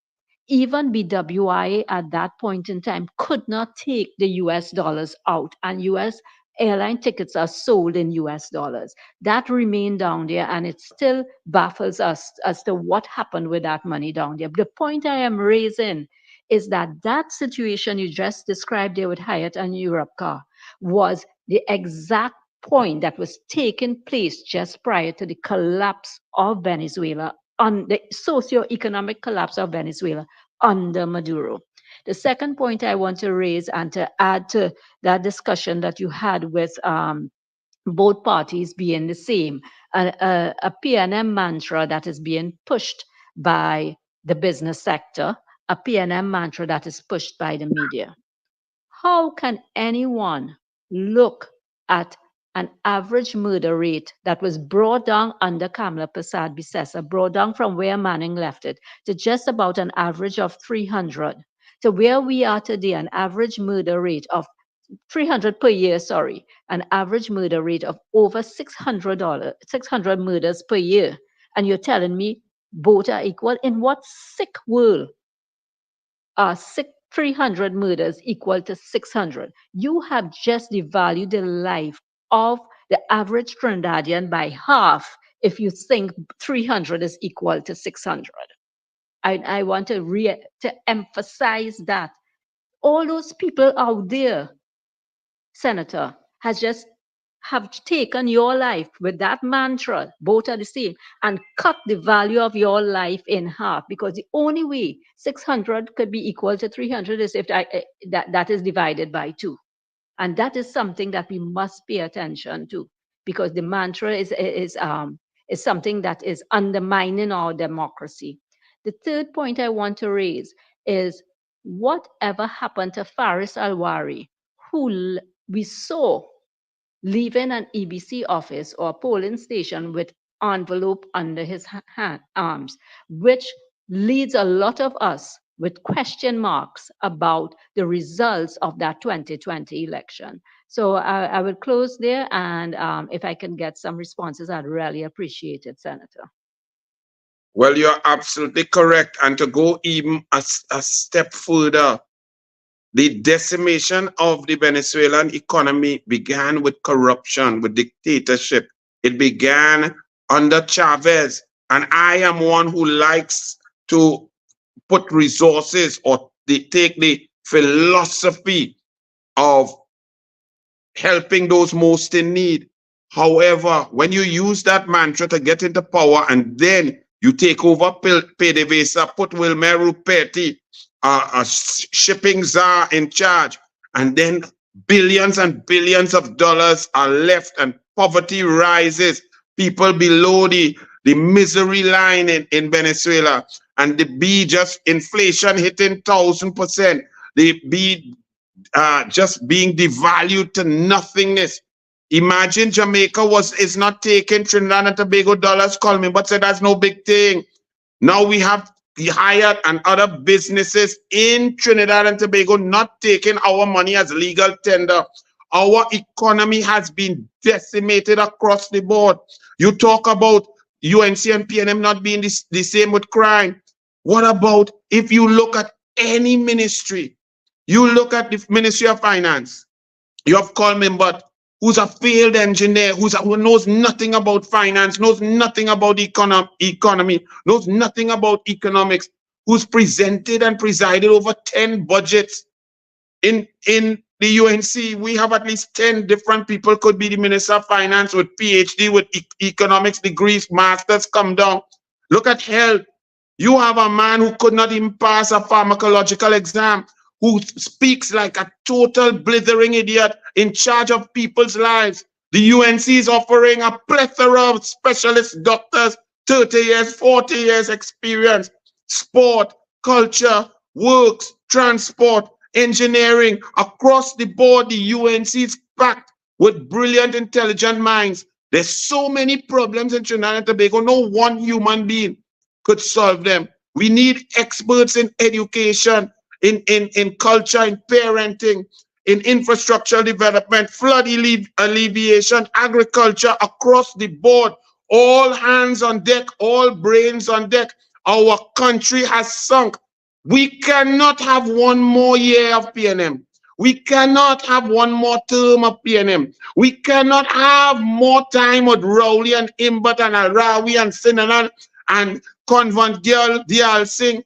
Even BWI at that point in time could not take the US dollars out, and US airline tickets are sold in US dollars. That remained down there, and it still baffles us as to what happened with that money down there. The point I am raising is that that situation you just described there with Hyatt and Europcar was the exact point that was taking place just prior to the collapse of Venezuela, on the socio-economic collapse of Venezuela under Maduro. The second point I want to raise and to add to that discussion that you had with both parties being the same, a PNM mantra that is being pushed by the business sector, a PNM mantra that is pushed by the media. How can anyone look at an average murder rate that was brought down under Kamala Prasad Bisesa, brought down from where Manning left it to just about an average of 300, to where we are today, an average murder rate of 300 per year, an average murder rate of over $600 murders per year. And you're telling me both are equal? In what sick world 300 murders equal to 600. You have just devalued the life of the average Trinidadian by half if you think 300 is equal to 600. I want to emphasize that all those people out there, Senator, has just have taken your life with that mantra, both are the same, and cut the value of your life in half, because the only way 600 could be equal to 300 is if that is divided by 2. And that is something that we must pay attention to, because the mantra is something that is undermining our democracy. The third point I want to raise is whatever happened to Faris Alwari, who we saw leaving an EBC office or polling station with envelope under his arms, which leads a lot of us with question marks about the results of that 2020 election. So I will close there, and if I can get some responses, I'd really appreciate it, Senator. Well, you're absolutely correct. And to go even a step further, the decimation of the Venezuelan economy began with corruption, with dictatorship. It began under Chavez. And I am one who likes to put resources or take the philosophy of helping those most in need. However, when you use that mantra to get into power and then you take over PDVSA, put Wilmer Rupetti, a shipping czar, in charge, and then billions and billions of dollars are left and poverty rises, people below the misery line in Venezuela, and the B just inflation hitting 1,000%, the B just being devalued to nothingness. Imagine Jamaica is not taking Trinidad and Tobago dollars, call me, but said that's no big thing. Now we have the Hyatt and other businesses in Trinidad and Tobago not taking our money as legal tender. Our economy has been decimated across the board. You talk about UNC and PNM not being the same with crime. What about if you look at any ministry? You look at the Ministry of Finance. You have Coleman, but who's a failed engineer, who knows nothing about finance, knows nothing about economy, knows nothing about economics, who's presented and presided over 10 budgets. In the UNC, we have at least 10 different people could be the Minister of Finance with PhD, with economics degrees, masters come down. Look at health. You have a man who could not even pass a pharmacological exam, who speaks like a total blithering idiot in charge of people's lives. The UNC is offering a plethora of specialist doctors, 30 years, 40 years experience, sport, culture, works, transport, engineering. Across the board, the UNC is packed with brilliant, intelligent minds. There's so many problems in Trinidad and Tobago, no one human being could solve them. We need experts in education, in culture, in parenting, in infrastructure development, flood alleviation, agriculture, across the board. All hands on deck, all brains on deck. Our country has sunk. We cannot have one more year of PNM. We cannot have one more term of PNM. We cannot have more time with Rowley and Imbert and Arawi and Sinanan and Convent Girl, Dial Singh,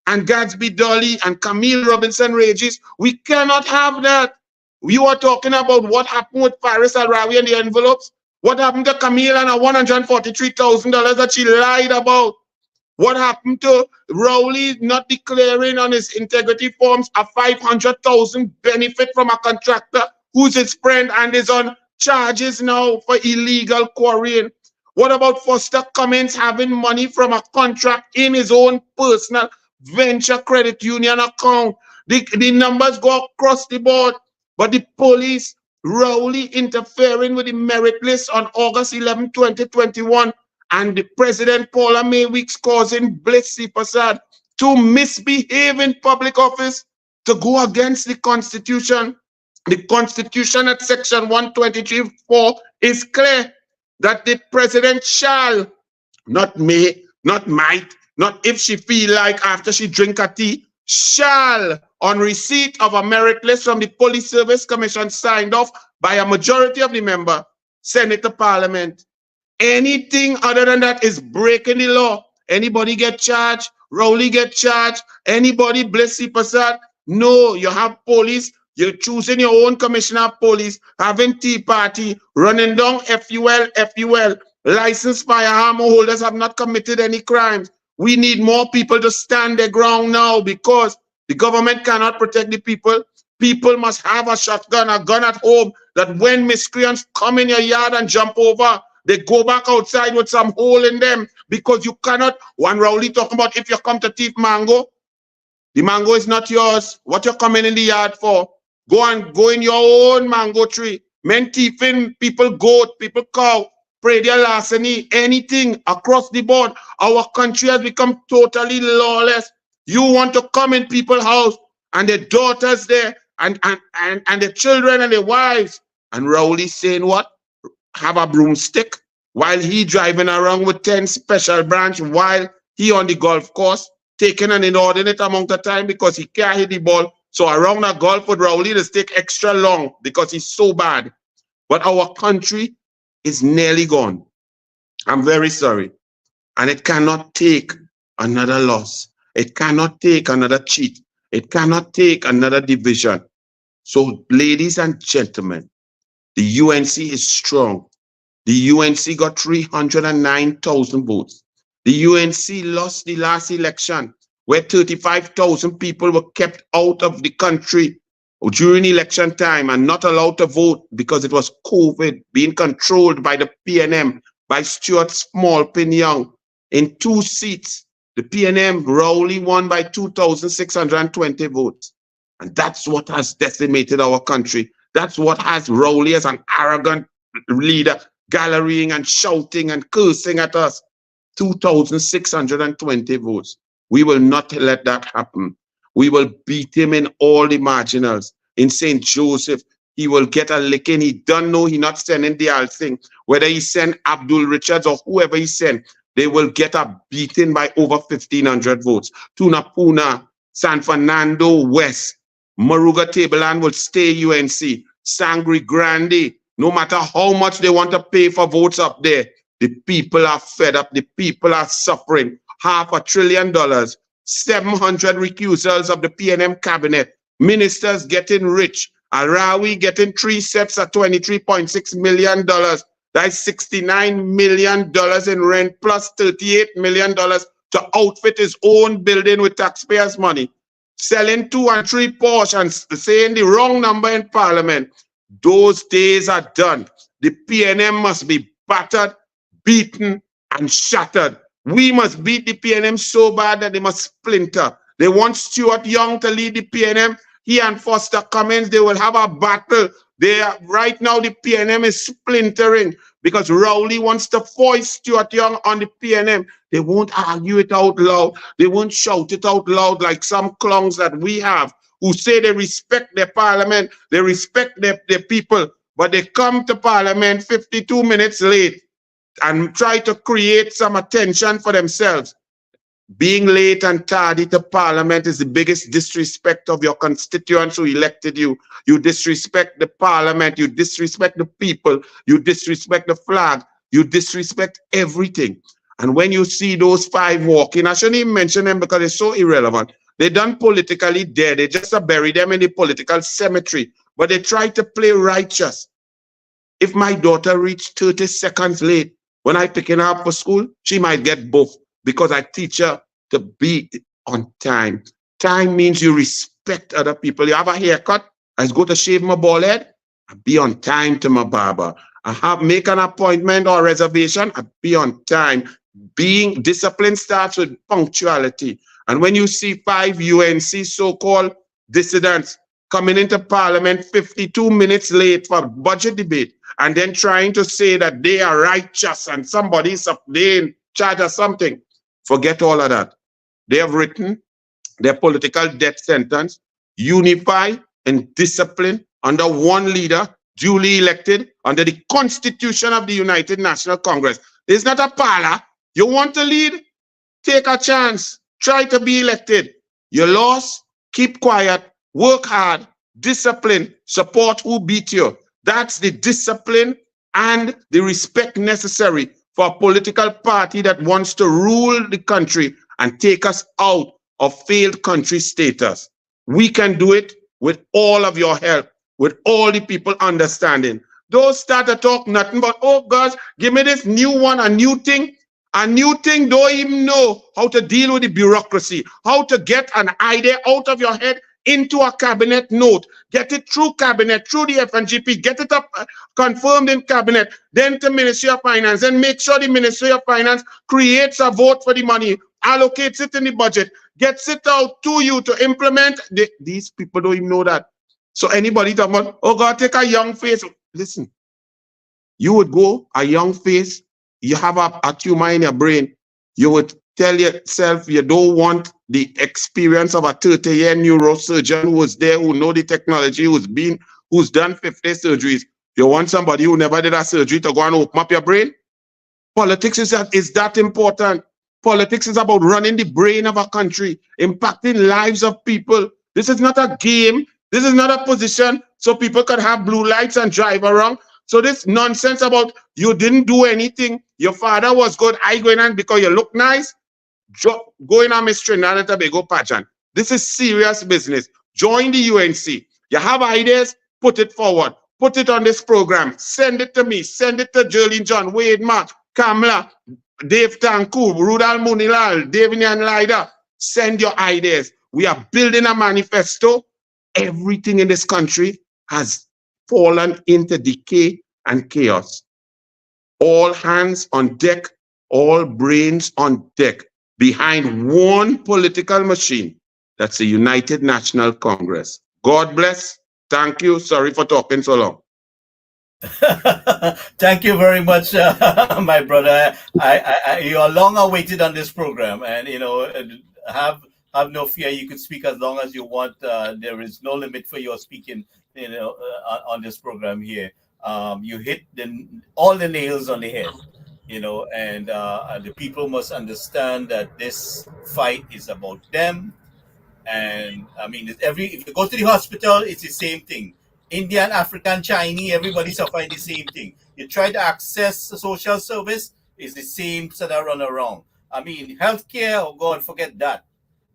and Gadsby Dolly and Camille Robinson Regis. We cannot have that. You are talking about what happened with Faris Alrawi and the envelopes. What happened to Camille and her $143,000 that she lied about? What happened to Rowley not declaring on his integrity forms a $500,000 benefit from a contractor who's his friend and is on charges now for illegal quarrying? What about Foster Cummins having money from a contract in his own personal venture credit union account? The numbers go across the board, but the police Rowley interfering with the merit list on August 11, 2021, and the President Paula May Weeks causing Blissy Prasad to misbehave in public office, to go against the Constitution. The Constitution at Section 123(4) is clear that the President shall, not may, not might, not if she feel like after she drink a tea, shall, on receipt of a merit list from the Police Service Commission signed off by a majority of the member, send it to Parliament. Anything other than that is breaking the law. Anybody get charged? Rowley get charged? Anybody bless the Passat? No, you have police. You're choosing your own commissioner of police, having tea party, running down FUL. Licensed firearm holders have not committed any crimes. We need more people to stand their ground now because the government cannot protect the people. People must have a shotgun, a gun at home, that when miscreants come in your yard and jump over, they go back outside with some hole in them, because you cannot. One Rowley talking about if you come to thief mango, the mango is not yours. What you're coming in the yard for? Go in your own mango tree. Men thieving people goat, people cow, predial larceny, anything across the board. Our country has become totally lawless. You want to come in people's house and their daughters there and their children and their wives. And Rowley saying what? Have a broomstick while he driving around with 10 special branch while he on the golf course taking an inordinate amount of time because he can't hit the ball. So around a golf with Rowley, they take extra long because he's so bad. But our country is nearly gone. I'm very sorry. And it cannot take another loss. It cannot take another cheat. It cannot take another division. So ladies and gentlemen, the UNC is strong. The UNC got 309,000 votes. The UNC lost the last election where 35,000 people were kept out of the country during election time and not allowed to vote because it was COVID being controlled by the PNM, by Stuart Smallpin Young. In 2 seats, the PNM Rowley won by 2,620 votes. And that's what has decimated our country. That's what has Rowley as an arrogant leader, gallerying and shouting and cursing at us. 2,620 votes. We will not let that happen. We will beat him in all the marginals. In St. Joseph, he will get a licking. He don't know he not sending the all thing. Whether he send Abdul Richards or whoever he send, they will get a beating by over 1,500 votes. Tunapuna, San Fernando West, Maruga Tableland will stay UNC. Sangre Grande, no matter how much they want to pay for votes up there, the people are fed up. The people are suffering. $500 billion, 700 recusals of the PNM cabinet, ministers getting rich, Arawi getting 3 sets at $23.6 million. That's $69 million in rent plus $38 million to outfit his own building with taxpayers' money. Selling 2 and 3 Porsche and saying the wrong number in Parliament. Those days are done. The PNM must be battered, beaten, and shattered. We must beat the PNM so bad that they must splinter. They want Stuart Young to lead the PNM. He and Foster Cummins, they will have a battle. Right now, the PNM is splintering because Rowley wants to foist Stuart Young on the PNM. They won't argue it out loud. They won't shout it out loud like some clowns that we have who say they respect their parliament, they respect their people, but they come to Parliament 52 minutes late and try to create some attention for themselves. Being late and tardy to Parliament is the biggest disrespect of your constituents who elected you. You disrespect the Parliament, you disrespect the people, you disrespect the flag, you disrespect everything. And when you see those 5 walking, I shouldn't even mention them because they're so irrelevant. They done politically dead. They just bury them in the political cemetery. But they try to play righteous. If my daughter reached 30 seconds late when I picking her up for school, she might get both because I teach her to be on time. Time means you respect other people. You have a haircut, I go to shave my bald head, I be on time to my barber. Make an appointment or reservation, I be on time. Being disciplined starts with punctuality. And when you see 5 UNC so-called dissidents coming into Parliament 52 minutes late for budget debate and then trying to say that they are righteous and somebody's up there in charge of something, forget all of that. They have written their political death sentence, unify and discipline under one leader, duly elected under the Constitution of the United National Congress. It's not a parlor. You want to lead? Take a chance. Try to be elected. You lost, keep quiet, work hard, discipline, support who beat you. That's the discipline and the respect necessary for a political party that wants to rule the country and take us out of failed country status. We can do it with all of your help, with all the people understanding. Don't start to talk nothing but, oh gosh, give me this new one, a new thing. A new thing, don't even know how to deal with the bureaucracy, how to get an idea out of your head into a cabinet note, get it through cabinet, through the FNGP, get it up confirmed in cabinet, then to Ministry of Finance, and make sure the Ministry of Finance creates a vote for the money, allocates it in the budget, gets it out to you to implement. These people don't even know that. So anybody talking about, oh God, take a young face. Listen, you would go, a young face, you have a tumor in your brain, you would tell yourself you don't want the experience of a 30-year neurosurgeon who was there, who know the technology, who's done 50 surgeries. You want somebody who never did a surgery to go and open up your brain? Politics is that important. Politics is about running the brain of a country, impacting lives of people. This is not a game. This is not a position so people can have blue lights and drive around. So this nonsense about you didn't do anything, your father was good, I going on because you look nice, going on Miss Trinidad and Tobago pageant. This is serious business. Join the UNC. You have ideas, put it forward. Put it on this program. Send it to me. Send it to Jolene John, Wade Mark, Kamla, Dave Tanku, Rudal Munilal, Davian Lida. Send your ideas. We are building a manifesto. Everything in this country has fallen into decay and chaos. All hands on deck, all brains on deck, behind one political machine. That's the United National Congress. God bless. Thank you. Sorry for talking so long. Thank you very much, my brother. You are long awaited on this program, and have have no fear. You can speak as long as you want. There is no limit for your speaking. On this program here, you hit all the nails on the head. And the people must understand that this fight is about them. And I mean, if you go to the hospital, it's the same thing. Indian, African, Chinese, everybody suffering the same thing. You try to access a social service, it's the same sort of run around. I mean, healthcare, oh God, forget that.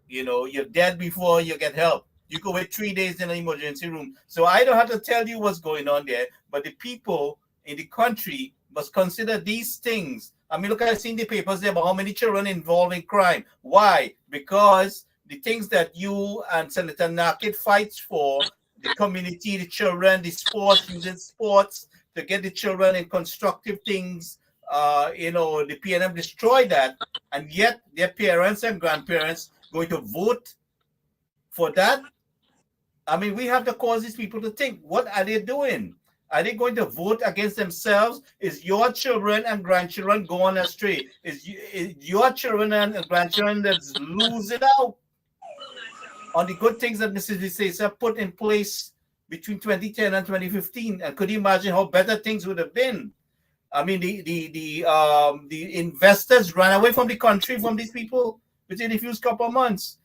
You're dead before you get help. You go wait 3 days in an emergency room. So I don't have to tell you what's going on there, but the people in the country must consider these things. I mean, look, I've seen the papers there about how many children involved in crime. Why? Because the things that you and Senator Nakit fights for, the community, the children, the sports, using sports to get the children in constructive things, the PNM destroy that, and yet their parents and grandparents going to vote for that. I mean, we have to cause these people to think, what are they doing? Are they going to vote against themselves? Is your children and grandchildren going astray? Is your children and grandchildren that's losing out on the good things that Mrs. Visesa put in place between 2010 and 2015? And could you imagine how better things would have been? I mean, the investors ran away from the country from these people within a few couple of months.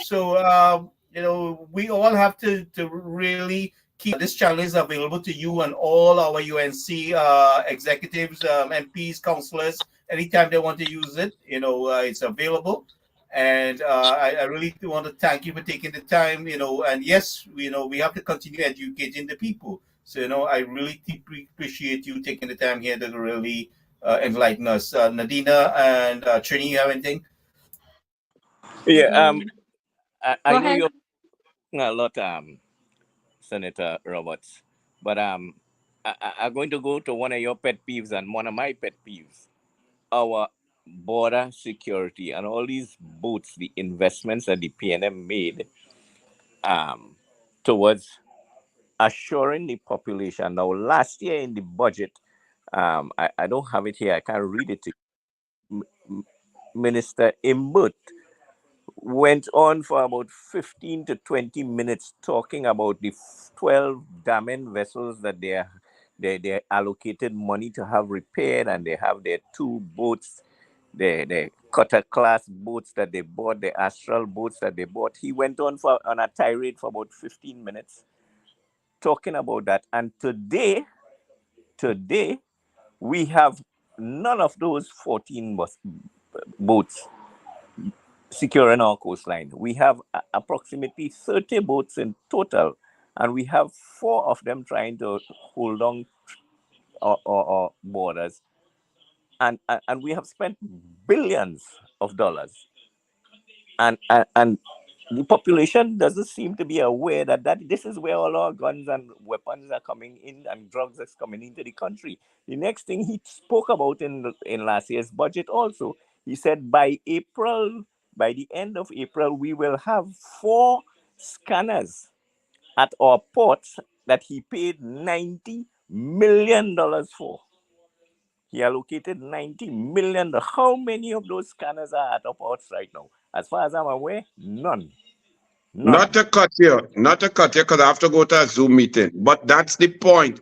So we all have to really keep this channel is available to you and all our UNC executives, MPs, councillors. Anytime they want to use it, it's available. And I really do want to thank you for taking the time, and yes, we have to continue educating the people. So, I really appreciate you taking the time here to really enlighten us. Nadina and Trini, you have anything? Yeah, Go I know ahead. you're a lot, Senator Roberts, but I'm going to go to one of your pet peeves and one of my pet peeves. Our border security and all these boats, the investments that the PNM made um, towards assuring the population. Now, last year in the budget, I don't have it here, I can't read it to you. Minister Imbut went on for about 15 to 20 minutes talking about the 12 damming vessels that they allocated money to have repaired, and they have their two boats, their cutter class boats that they bought, the Astral boats that they bought. He went on a tirade for about 15 minutes talking about that. And today, we have none of those 14 boats securing our coastline. We have approximately 30 boats in total, and we have 4 of them trying to hold on our borders. And we have spent billions of dollars. And the population doesn't seem to be aware that this is where all our guns and weapons are coming in and drugs is coming into the country. The next thing he spoke about in last year's budget also, he said by the end of April, we will have 4 scanners at our ports that he paid $90 million for. He allocated $90 million. How many of those scanners are at our ports right now? As far as I'm aware, none. Not None. to cut you, not to cut you, because I have to go to a Zoom meeting. But that's the point.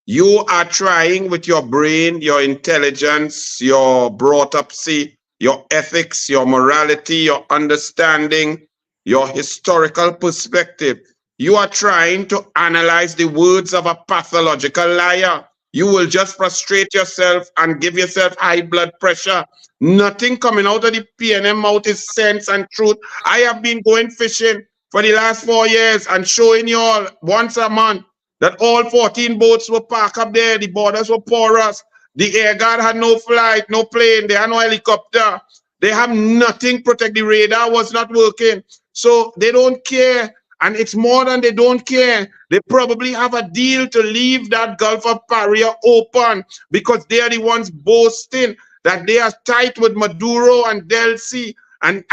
You are trying with your brain, your intelligence, your brought up, see, your ethics, your morality, your understanding, your historical perspective. You are trying to analyze the words of a pathological liar. You will just frustrate yourself and give yourself high blood pressure. Nothing coming out of the PNM mouth is sense and truth. I have been going fishing for the last 4 years and showing you all once a month that all 14 boats were parked up there. The borders were porous. The air guard had no flight, no plane. They had no helicopter. They have nothing protect. The radar was not working. So they don't care. And it's more than they don't care. They probably have a deal to leave that Gulf of Paria open because they are the ones boasting that they are tight with Maduro and Delcy. And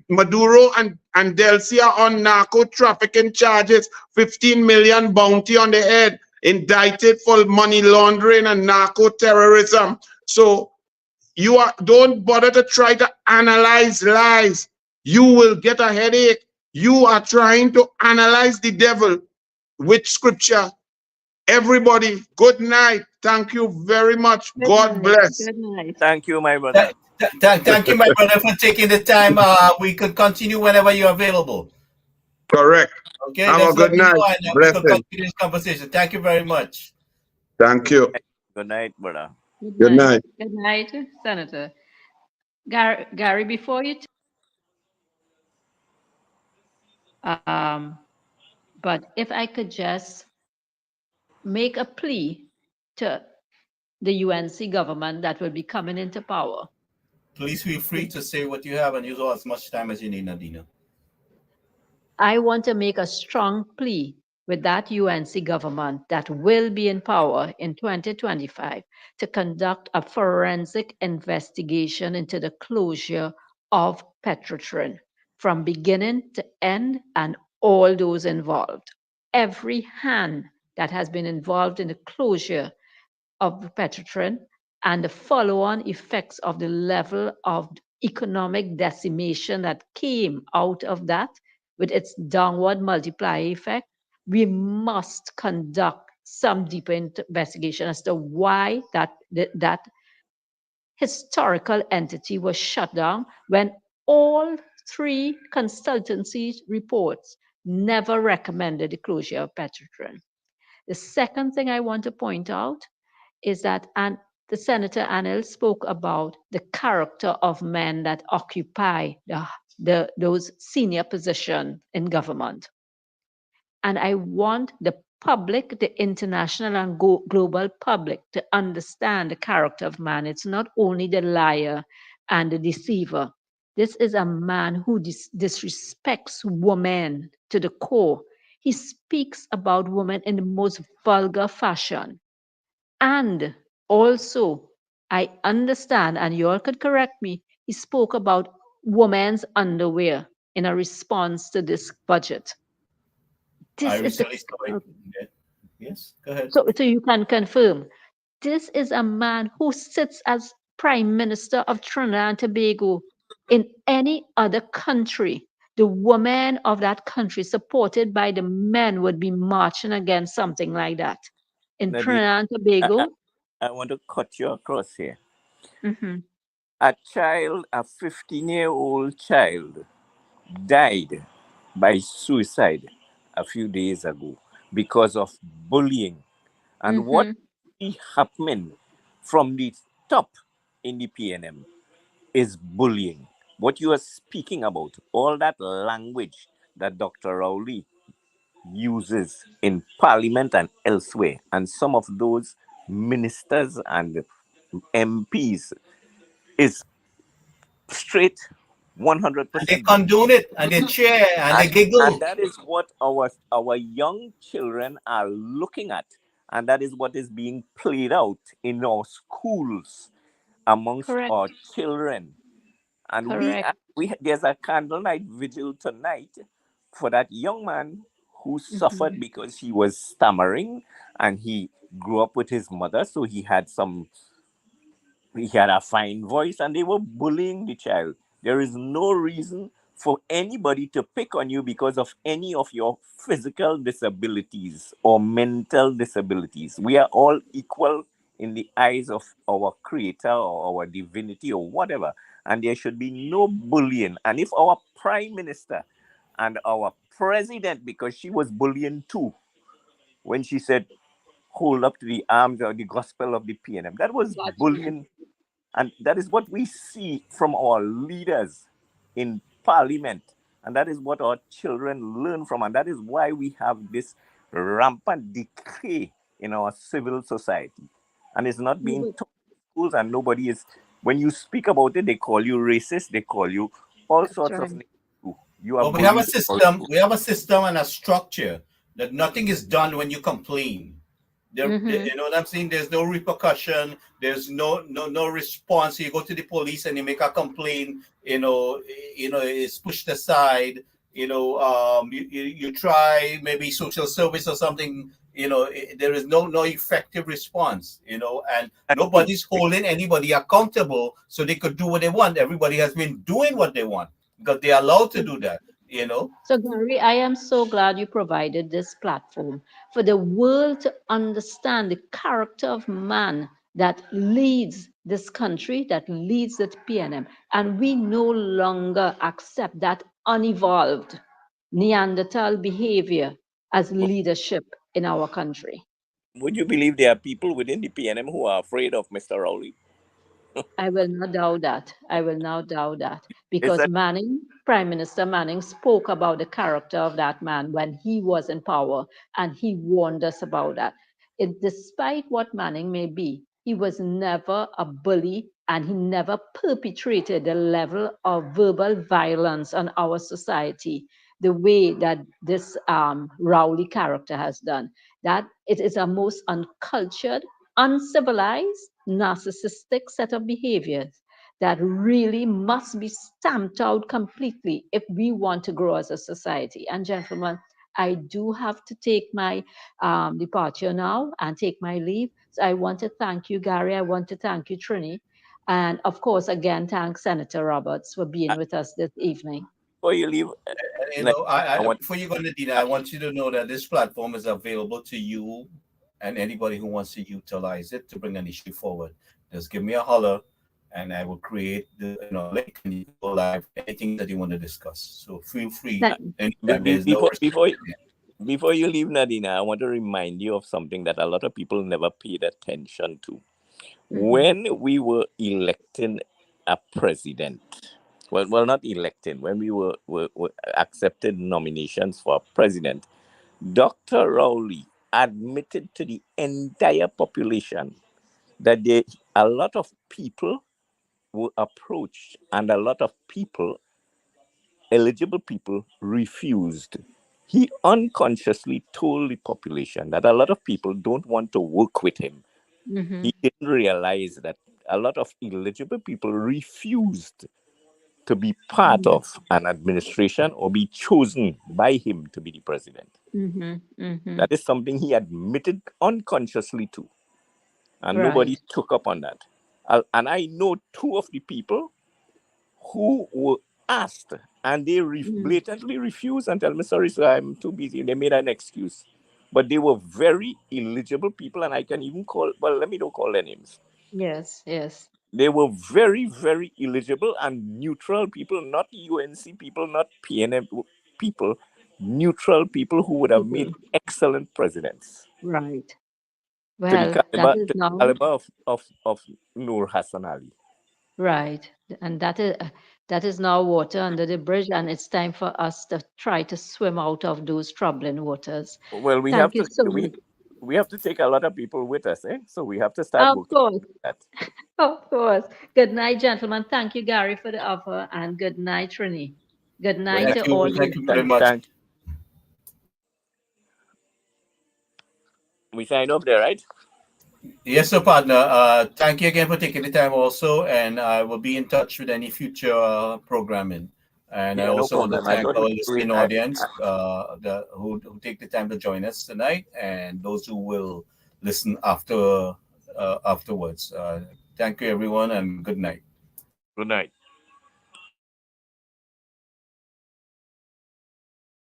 Maduro and Delcy are on narco trafficking charges, 15 million bounty on the head, indicted for money laundering and narco terrorism. So don't bother to try to analyze lies. You will get a headache. You are trying to analyze the devil with scripture. Everybody, good night. Thank you very much. Good God night. bless. Good night. Thank you, my brother. Thank you, my brother, for taking the time. We could continue whenever you're available. Correct. Okay, Have a just let good me know night. and we could Blessing. continue this conversation. Thank you very much. Thank you. Good night, brother. Good Good night. night. Good night, Senator. Gary, before you, but if I could just make a plea to the UNC government that will be coming into power. Please feel free to say what you have and use all as much time as you need, Nadina. I want to make a strong plea with that UNC government that will be in power in 2025 to conduct a forensic investigation into the closure of Petrotrin from beginning to end and all those involved. Every hand that has been involved in the closure of Petrotrin and the follow-on effects of the level of economic decimation that came out of that with its downward multiplier effect, we must conduct some deeper investigation as to why that historical entity was shut down when all 3 consultancy reports never recommended the closure of Petrotrin. The second thing I want to point out is that and the Senator Anil spoke about the character of men that occupy those senior positions in government. And I want the public, the international and global public, to understand the character of man. It's not only the liar and the deceiver. This is a man who disrespects women to the core. He speaks about women in the most vulgar fashion. And also, I understand, and you all could correct me, he spoke about women's underwear in a response to this budget. I This is the recently saw it. Yeah. Yes, go ahead. so you can confirm. This is a man who sits as Prime Minister of Trinidad and Tobago. In any other country, the women of that country, supported by the men, would be marching against something like that. In Nadine, Trinidad and I, I, Tobago, I want to cut you across here. mhm, A 15-year-old child, died by suicide a few days ago because of bullying. And what Mm-hmm. is happening from the top in the PNM is bullying. What you are speaking about, all that language that Dr. Rowley uses in Parliament and elsewhere, and some of those ministers and MPs is straight And they 100% condone it, and they cheer, and they and giggle. that is what our young children are looking at, and that is what is being played out in our schools amongst Correct. our children. And Correct. we there's a candlelight vigil tonight for that young man who Mm-hmm. suffered because he was stammering, and he grew up with his mother, so he had a fine voice, and they were bullying the child. There is no reason for anybody to pick on you because of any of your physical disabilities or mental disabilities. We are all equal in the eyes of our creator or our divinity or whatever, and there should be no bullying. And if our prime minister and our president, because she was bullying too when she said hold up to the arms or the gospel of the PNM, that was That's right. bullying. And that is what we see from our leaders in parliament. And that is what our children learn from. And that is why we have this rampant decay in our civil society. And it's not being You- taught in schools, and nobody is, when you speak about it, they call you racist, they call you all That's sorts of right. names. You are But we have a bullied system. also. We have a system and a structure that nothing is done when you complain. Mm-hmm. You know what I'm saying? There's no repercussion. There's no response. You go to the police and you make a complaint. It's pushed aside. You try maybe social service or something. There is no effective response. And nobody's holding anybody accountable so they could do what they want. Everybody has been doing what they want because they're allowed to do that. So, Gary, I am so glad you provided this platform for the world to understand the character of man that leads this country, that leads the PNM. And we no longer accept that unevolved Neanderthal behavior as leadership in our country. Would you believe there are people within the PNM who are afraid of Mr. Rowley? I will not doubt that. I will not doubt that. Is Because that Manning, Prime Minister Manning, spoke about the character of that man when he was in power, and he warned us about that. Despite what Manning may be, he was never a bully, and he never perpetrated the level of verbal violence on our society the way that this Rowley character has done. That it is a most uncultured, uncivilized, narcissistic set of behaviors that really must be stamped out completely if we want to grow as a society. And, gentlemen, I do have to take my departure now and take my leave. So I want to thank you, Gary. I want to thank you, Trini. And of course, again, thank Senator Roberts for being with us this evening. before you leave? And, Like, I want before you go into Dina, I want you to know that this platform is available to you and anybody who wants to utilize it to bring an issue forward. Just give me a holler, and I will create the link, and you can go live. Anything that you want to discuss, so feel free Thank- anytime. There's no restriction. before you leave, Nadina, I want to remind you of something that a lot of people never paid attention to. Mhm. When we were electing a president, well, not electing, when we were accepted nominations for president, Dr. Rowley admitted to the entire population that a lot of people were approached, and a lot of people, eligible people, refused. He unconsciously told the population that a lot of people don't want to work with him. Mhm. He didn't realize that a lot of eligible people refused to be part Mhm. of an administration or be chosen by him to be the president. Mhm. Mhm. That is something he admitted unconsciously to, and Right. nobody took up on that. And I know two of the people who were asked, and they Mm. blatantly refused and tell me, sorry, sir, I'm too busy. They made an excuse. But they were very eligible people, and I can even call, well, let me don't call their names. Yes. Yes. They were very, very eligible and neutral people, not UNC people, not PNM people, neutral people who would have made People. excellent presidents Right. to the Well, that caliber, is to the now caliber of Noor Hassan Ali. right, and that is now water under the bridge, and it's time for us to try to swim out of those troubling waters. Well, Thank you so much. we have to take a lot of people with us, eh? So we have to start Of working course, on that. of course. Good night, gentlemen. Thank you, Gary, for the offer, and good night, Trini. Good Good night night. to all Thank you very listeners. much. Thank. We sign off there, right? Yes, sir, partner. Thank you again for taking the time also, and I will be in touch with any future programming. And I Yeah, no also want to problem. I thank thought our we listening audience who take the time to join us tonight, and those who will listen afterwards. Thank you, everyone, and good night. good night.